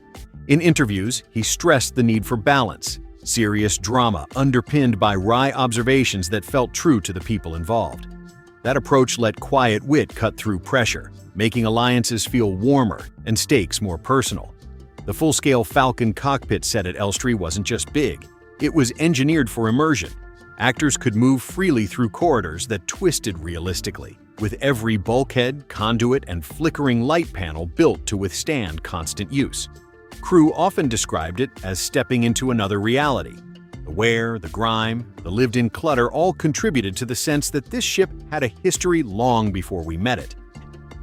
In interviews, he stressed the need for balance, serious drama underpinned by wry observations that felt true to the people involved. That approach let quiet wit cut through pressure, making alliances feel warmer and stakes more personal. The full-scale Falcon cockpit set at Elstree wasn't just big, it was engineered for immersion. Actors could move freely through corridors that twisted realistically, with every bulkhead, conduit, and flickering light panel built to withstand constant use. Crew often described it as stepping into another reality. The wear, the grime, the lived-in clutter all contributed to the sense that this ship had a history long before we met it.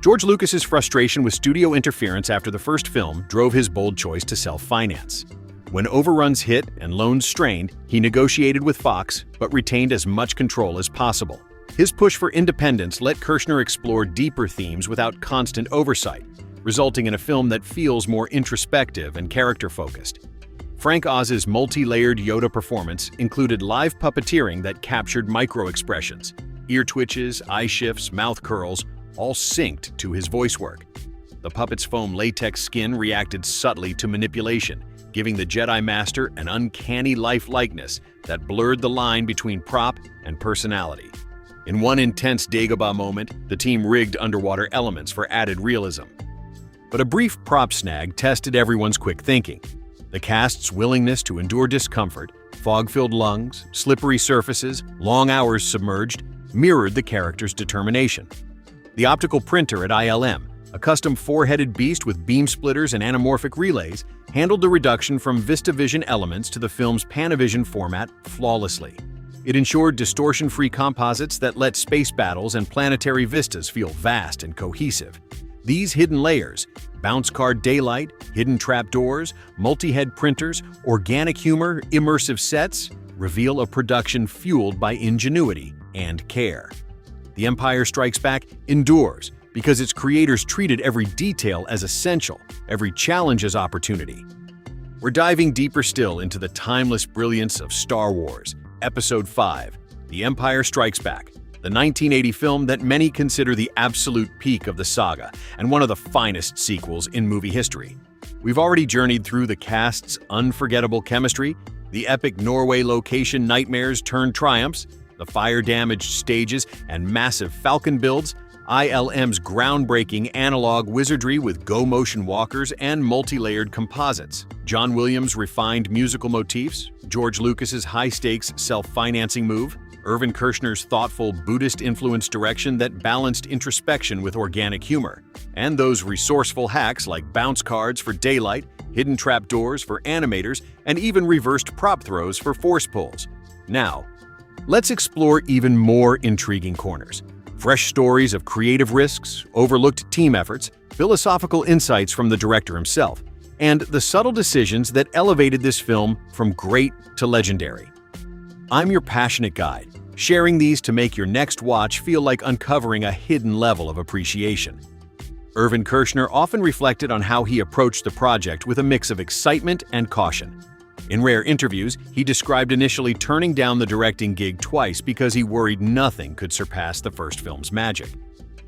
George Lucas's frustration with studio interference after the first film drove his bold choice to self-finance. When overruns hit and loans strained, he negotiated with Fox but retained as much control as possible. His push for independence let Kershner explore deeper themes without constant oversight, resulting in a film that feels more introspective and character-focused. Frank Oz's multi-layered Yoda performance included live puppeteering that captured micro-expressions, ear twitches, eye shifts, mouth curls, all synced to his voice work. The puppet's foam latex skin reacted subtly to manipulation, giving the Jedi Master an uncanny life-likeness that blurred the line between prop and personality. In one intense Dagobah moment, the team rigged underwater elements for added realism. But a brief prop snag tested everyone's quick thinking. The cast's willingness to endure discomfort, fog-filled lungs, slippery surfaces, long hours submerged, mirrored the character's determination. The optical printer at ILM, a custom four-headed beast with beam splitters and anamorphic relays, handled the reduction from VistaVision elements to the film's Panavision format flawlessly. It ensured distortion-free composites that let space battles and planetary vistas feel vast and cohesive. These hidden layers, bounce card daylight, hidden trapdoors, multi-head printers, organic humor, immersive sets, reveal a production fueled by ingenuity and care. The Empire Strikes Back endures because its creators treated every detail as essential, every challenge as opportunity. We're diving deeper still into the timeless brilliance of Star Wars, Episode 5, The Empire Strikes Back, the 1980 film that many consider the absolute peak of the saga and one of the finest sequels in movie history. We've already journeyed through the cast's unforgettable chemistry, the epic Norway location nightmares turned triumphs, the fire-damaged stages and massive Falcon builds, ILM's groundbreaking analog wizardry with go-motion walkers and multi-layered composites, John Williams' refined musical motifs, George Lucas's high-stakes self-financing move, Irvin Kershner's thoughtful Buddhist-influenced direction that balanced introspection with organic humor, and those resourceful hacks like bounce cards for daylight, hidden trapdoors for animators, and even reversed prop throws for force pulls. Now, let's explore even more intriguing corners. Fresh stories of creative risks, overlooked team efforts, philosophical insights from the director himself, and the subtle decisions that elevated this film from great to legendary. I'm your passionate guide, sharing these to make your next watch feel like uncovering a hidden level of appreciation. Irvin Kershner often reflected on how he approached the project with a mix of excitement and caution. In rare interviews, he described initially turning down the directing gig twice because he worried nothing could surpass the first film's magic.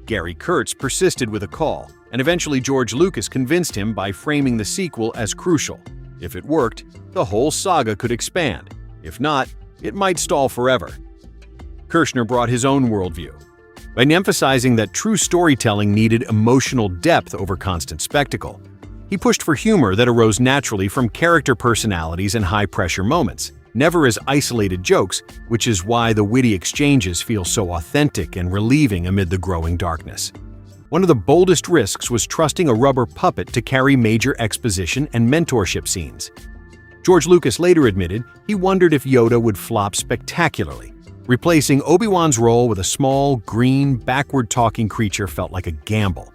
Gary Kurtz persisted with a call, and eventually George Lucas convinced him by framing the sequel as crucial. If it worked, the whole saga could expand. If not, it might stall forever. Kershner brought his own worldview. By emphasizing that true storytelling needed emotional depth over constant spectacle, he pushed for humor that arose naturally from character personalities and high-pressure moments, never as isolated jokes, which is why the witty exchanges feel so authentic and relieving amid the growing darkness. One of the boldest risks was trusting a rubber puppet to carry major exposition and mentorship scenes. George Lucas later admitted he wondered if Yoda would flop spectacularly. Replacing Obi-Wan's role with a small, green, backward-talking creature felt like a gamble.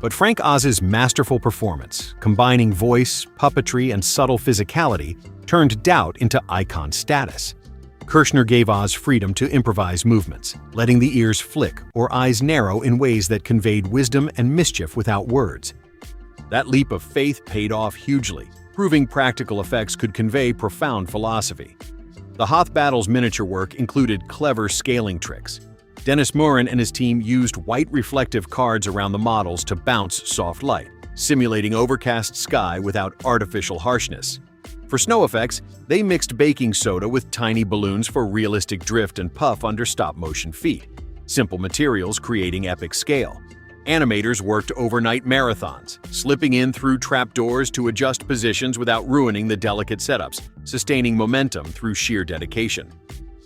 But Frank Oz's masterful performance, combining voice, puppetry, and subtle physicality, turned doubt into icon status. Kershner gave Oz freedom to improvise movements, letting the ears flick or eyes narrow in ways that conveyed wisdom and mischief without words. That leap of faith paid off hugely, proving practical effects could convey profound philosophy. The Hoth battle's miniature work included clever scaling tricks. Dennis Morin and his team used white reflective cards around the models to bounce soft light, simulating overcast sky without artificial harshness. For snow effects, they mixed baking soda with tiny balloons for realistic drift and puff under stop-motion feet, simple materials creating epic scale. Animators worked overnight marathons, slipping in through trapdoors to adjust positions without ruining the delicate setups, sustaining momentum through sheer dedication.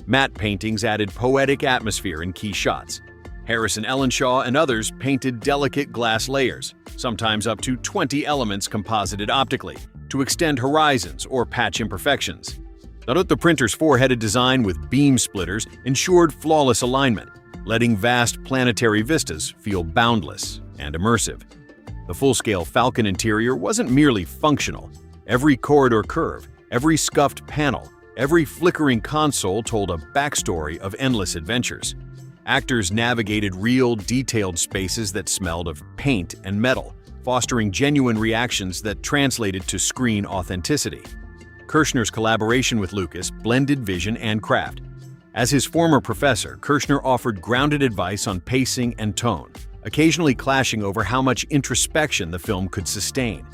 Matte paintings added poetic atmosphere in key shots. Harrison Ellenshaw and others painted delicate glass layers, sometimes up to 20 elements composited optically, to extend horizons or patch imperfections. The printer's four-headed design with beam splitters ensured flawless alignment, letting vast planetary vistas feel boundless and immersive. The full-scale Falcon interior wasn't merely functional. Every corridor curve, every scuffed panel, every flickering console told a backstory of endless adventures. Actors navigated real, detailed spaces that smelled of paint and metal, fostering genuine reactions that translated to screen authenticity. Kershner's collaboration with Lucas blended vision and craft. As his former professor, Kershner offered grounded advice on pacing and tone, occasionally clashing over how much introspection the film could sustain.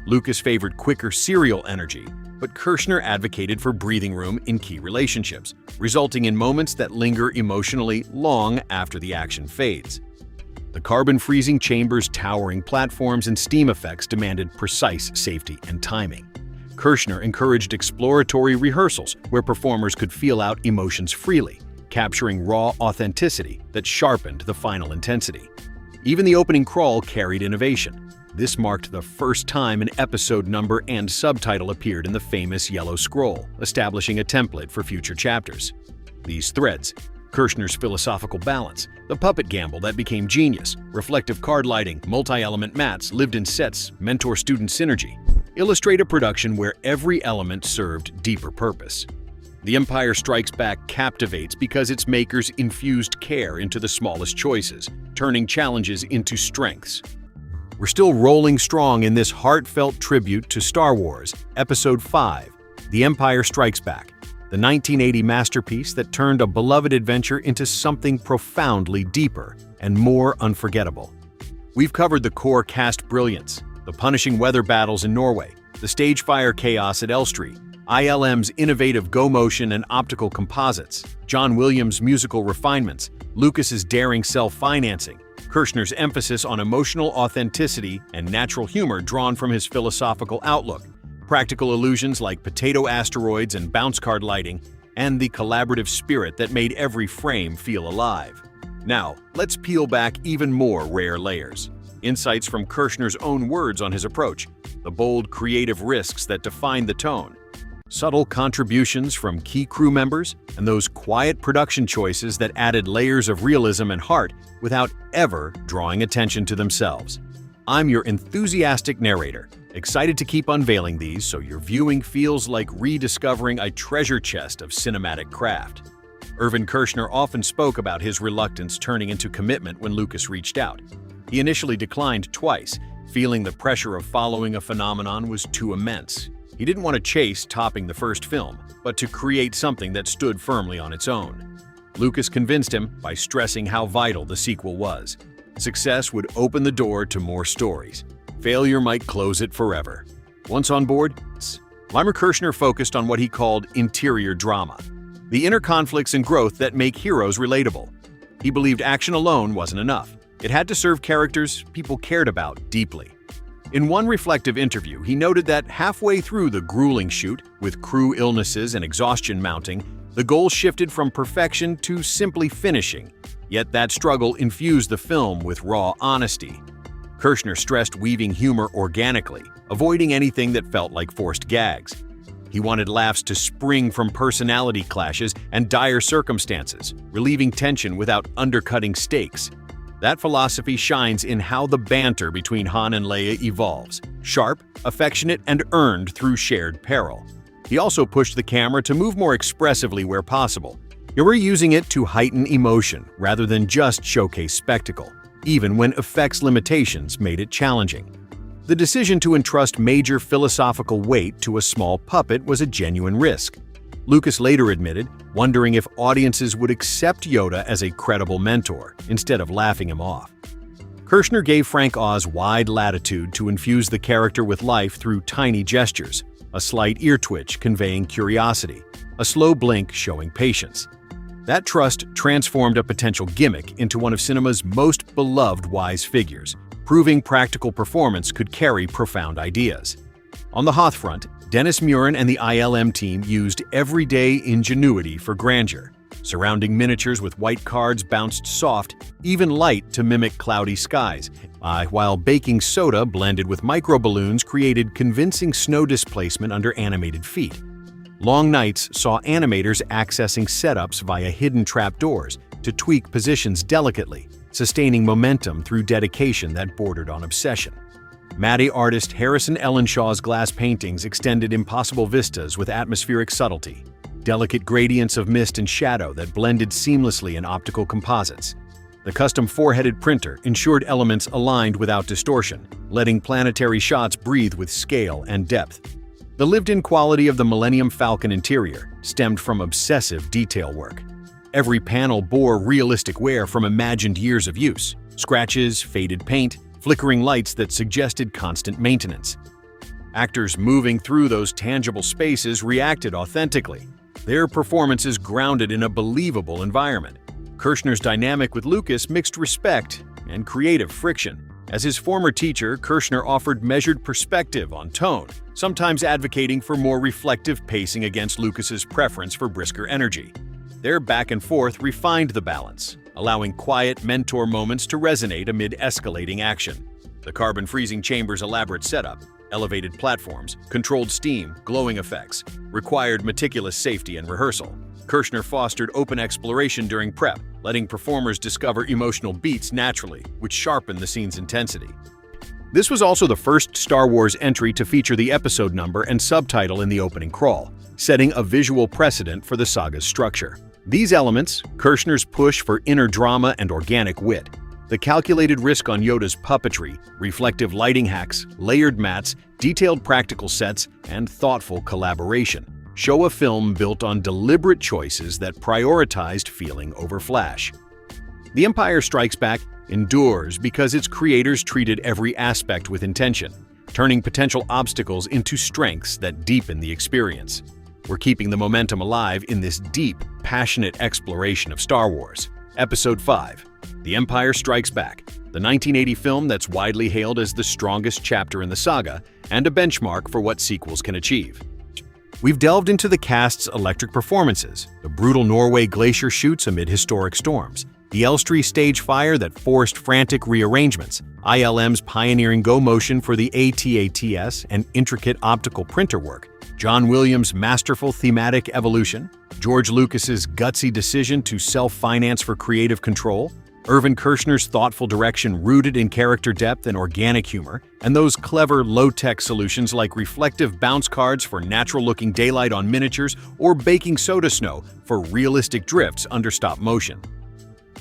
Lucas favored quicker serial energy, but Kershner advocated for breathing room in key relationships, resulting in moments that linger emotionally long after the action fades. The carbon-freezing chamber's towering platforms and steam effects demanded precise safety and timing. Kershner encouraged exploratory rehearsals where performers could feel out emotions freely, capturing raw authenticity that sharpened the final intensity. Even the opening crawl carried innovation. This marked the first time an episode number and subtitle appeared in the famous Yellow Scroll, establishing a template for future chapters. These threads, Kirshner's philosophical balance, the puppet gamble that became genius, reflective card lighting, multi-element mats, lived-in sets, mentor-student synergy, illustrate a production where every element served deeper purpose. The Empire Strikes Back captivates because its makers infused care into the smallest choices, turning challenges into strengths. We're still rolling strong in this heartfelt tribute to Star Wars, Episode 5, The Empire Strikes Back, the 1980 masterpiece that turned a beloved adventure into something profoundly deeper and more unforgettable. We've covered the core cast brilliance, the punishing weather battles in Norway, the stage fire chaos at Elstree, ILM's innovative go-motion and optical composites, John Williams' musical refinements, Lucas's daring self-financing, Kirshner's emphasis on emotional authenticity and natural humor drawn from his philosophical outlook, practical illusions like potato asteroids and bounce card lighting, and the collaborative spirit that made every frame feel alive. Now, let's peel back even more rare layers. Insights from Kirshner's own words on his approach, the bold creative risks that define the tone, subtle contributions from key crew members, and those quiet production choices that added layers of realism and heart without ever drawing attention to themselves. I'm your enthusiastic narrator, excited to keep unveiling these so your viewing feels like rediscovering a treasure chest of cinematic craft. Irvin Kershner often spoke about his reluctance turning into commitment when Lucas reached out. He initially declined twice, feeling the pressure of following a phenomenon was too immense. He didn't want to chase topping the first film, but to create something that stood firmly on its own. Lucas convinced him by stressing how vital the sequel was. Success would open the door to more stories. Failure might close it forever. Once on board, Weimer Kershner focused on what he called interior drama, the inner conflicts and growth that make heroes relatable. He believed action alone wasn't enough. It had to serve characters people cared about deeply. In one reflective interview, he noted that halfway through the grueling shoot, with crew illnesses and exhaustion mounting, the goal shifted from perfection to simply finishing. Yet that struggle infused the film with raw honesty. Kershner stressed weaving humor organically, avoiding anything that felt like forced gags. He wanted laughs to spring from personality clashes and dire circumstances, relieving tension without undercutting stakes. That philosophy shines in how the banter between Han and Leia evolves, sharp, affectionate, and earned through shared peril. He also pushed the camera to move more expressively where possible. You were using it to heighten emotion rather than just showcase spectacle, even when effects limitations made it challenging. The decision to entrust major philosophical weight to a small puppet was a genuine risk. Lucas later admitted, wondering if audiences would accept Yoda as a credible mentor instead of laughing him off. Kershner gave Frank Oz wide latitude to infuse the character with life through tiny gestures, a slight ear twitch conveying curiosity, a slow blink showing patience. That trust transformed a potential gimmick into one of cinema's most beloved wise figures, proving practical performance could carry profound ideas. On the Hoth front, Dennis Muren and the ILM team used everyday ingenuity for grandeur. Surrounding miniatures with white cards bounced soft, even light to mimic cloudy skies, while baking soda blended with microballoons created convincing snow displacement under animated feet. Long nights saw animators accessing setups via hidden trapdoors to tweak positions delicately, sustaining momentum through dedication that bordered on obsession. Maddie artist Harrison Ellenshaw's glass paintings extended impossible vistas with atmospheric subtlety, delicate gradients of mist and shadow that blended seamlessly in optical composites. The custom four-headed printer ensured elements aligned without distortion, letting planetary shots breathe with scale and depth. The lived-in quality of the Millennium Falcon interior stemmed from obsessive detail work. Every panel bore realistic wear from imagined years of use, scratches, faded paint, flickering lights that suggested constant maintenance. Actors moving through those tangible spaces reacted authentically, their performances grounded in a believable environment. Kershner's dynamic with Lucas mixed respect and creative friction. As his former teacher, Kershner offered measured perspective on tone, sometimes advocating for more reflective pacing against Lucas's preference for brisker energy. Their back and forth refined the balance, allowing quiet mentor moments to resonate amid escalating action. The carbon freezing chamber's elaborate setup, elevated platforms, controlled steam, glowing effects, required meticulous safety and rehearsal. Kirshner fostered open exploration during prep, letting performers discover emotional beats naturally, which sharpened the scene's intensity. This was also the first Star Wars entry to feature the episode number and subtitle in the opening crawl, setting a visual precedent for the saga's structure. These elements, Kirshner's push for inner drama and organic wit, the calculated risk on Yoda's puppetry, reflective lighting hacks, layered mats, detailed practical sets, and thoughtful collaboration, show a film built on deliberate choices that prioritized feeling over flash. The Empire Strikes Back endures because its creators treated every aspect with intention, turning potential obstacles into strengths that deepen the experience. We're keeping the momentum alive in this deep, passionate exploration of Star Wars. Episode 5, The Empire Strikes Back, the 1980 film that's widely hailed as the strongest chapter in the saga and a benchmark for what sequels can achieve. We've delved into the cast's electric performances, the brutal Norway glacier shoots amid historic storms, the Elstree stage fire that forced frantic rearrangements, ILM's pioneering go-motion for the AT-ATS and intricate optical printer work, John Williams' masterful thematic evolution, George Lucas's gutsy decision to self-finance for creative control, Irvin Kershner's thoughtful direction rooted in character depth and organic humor, and those clever low-tech solutions like reflective bounce cards for natural-looking daylight on miniatures or baking soda snow for realistic drifts under stop motion.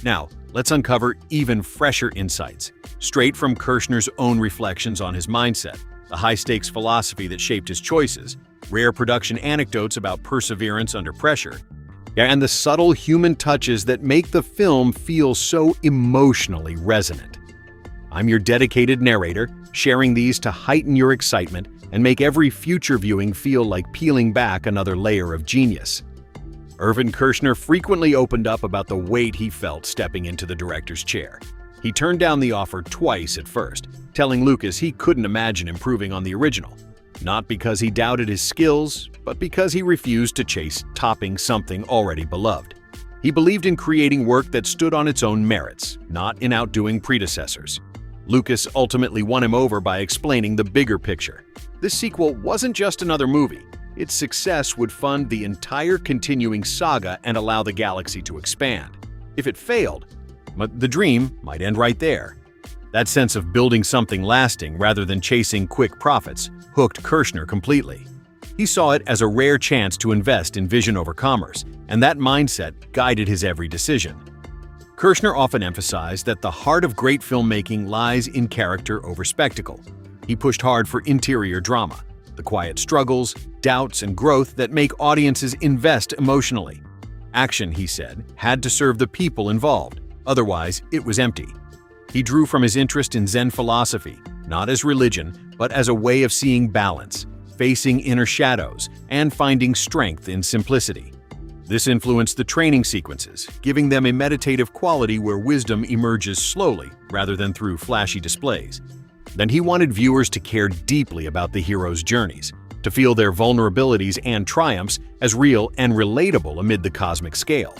Now, let's uncover even fresher insights, straight from Kershner's own reflections on his mindset, the high-stakes philosophy that shaped his choices, rare production anecdotes about perseverance under pressure, and the subtle human touches that make the film feel so emotionally resonant. I'm your dedicated narrator, sharing these to heighten your excitement and make every future viewing feel like peeling back another layer of genius. Irvin Kershner frequently opened up about the weight he felt stepping into the director's chair. He turned down the offer twice at first, telling Lucas he couldn't imagine improving on the original. Not because he doubted his skills, but because he refused to chase topping something already beloved. He believed in creating work that stood on its own merits, not in outdoing predecessors. Lucas ultimately won him over by explaining the bigger picture. This sequel wasn't just another movie. Its success would fund the entire continuing saga and allow the galaxy to expand. If it failed, the dream might end right there. That sense of building something lasting rather than chasing quick profits hooked Kershner completely. He saw it as a rare chance to invest in vision over commerce, and that mindset guided his every decision. Kershner often emphasized that the heart of great filmmaking lies in character over spectacle. He pushed hard for interior drama, the quiet struggles, doubts, and growth that make audiences invest emotionally. Action, he said, had to serve the people involved, otherwise it was empty. He drew from his interest in Zen philosophy, not as religion, but as a way of seeing balance, facing inner shadows, and finding strength in simplicity. This influenced the training sequences, giving them a meditative quality where wisdom emerges slowly rather than through flashy displays. Then he wanted viewers to care deeply about the heroes' journeys, to feel their vulnerabilities and triumphs as real and relatable amid the cosmic scale.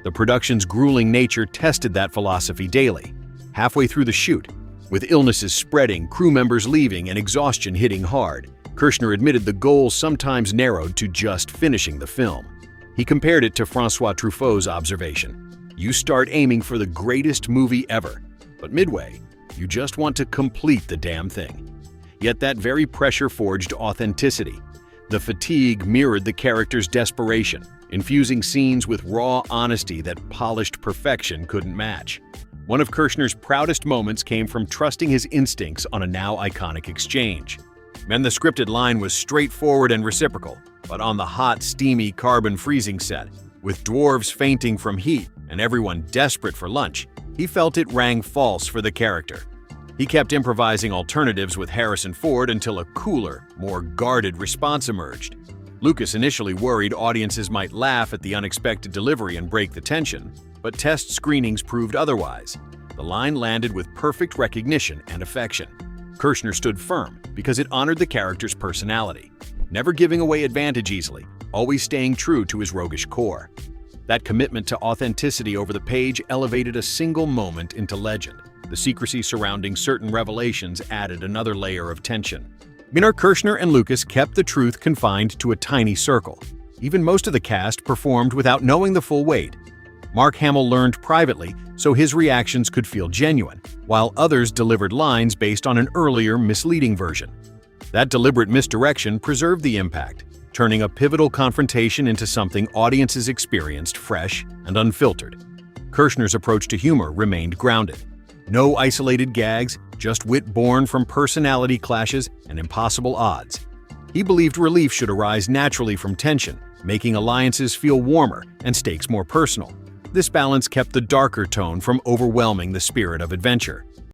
The production's grueling nature tested that philosophy daily. Halfway through the shoot, with illnesses spreading, crew members leaving, and exhaustion hitting hard, Kershner admitted the goal sometimes narrowed to just finishing the film. He compared it to Francois Truffaut's observation: "You start aiming for the greatest movie ever, but midway, you just want to complete the damn thing." Yet that very pressure forged authenticity. The fatigue mirrored the character's desperation, infusing scenes with raw honesty that polished perfection couldn't match. One of Kershner's proudest moments came from trusting his instincts on a now iconic exchange. And the scripted line was straightforward and reciprocal, but on the hot, steamy carbon freezing set, with dwarves fainting from heat and everyone desperate for lunch, he felt it rang false for the character. He kept improvising alternatives with Harrison Ford until a cooler, more guarded response emerged. Lucas initially worried audiences might laugh at the unexpected delivery and break the tension, but test screenings proved otherwise. The line landed with perfect recognition and affection. Kershner stood firm because it honored the character's personality, never giving away advantage easily, always staying true to his roguish core. That commitment to authenticity over the page elevated a single moment into legend. The secrecy surrounding certain revelations added another layer of tension. Kershner and Lucas kept the truth confined to a tiny circle. Even most of the cast performed without knowing the full weight. Mark Hamill learned privately, so his reactions could feel genuine, while others delivered lines based on an earlier, misleading version. That deliberate misdirection preserved the impact, turning a pivotal confrontation into something audiences experienced fresh and unfiltered. Kershner's approach to humor remained grounded. No isolated gags, just wit born from personality clashes and impossible odds. He believed relief should arise naturally from tension, making alliances feel warmer and stakes more personal. This balance kept the darker tone from overwhelming the spirit of adventure.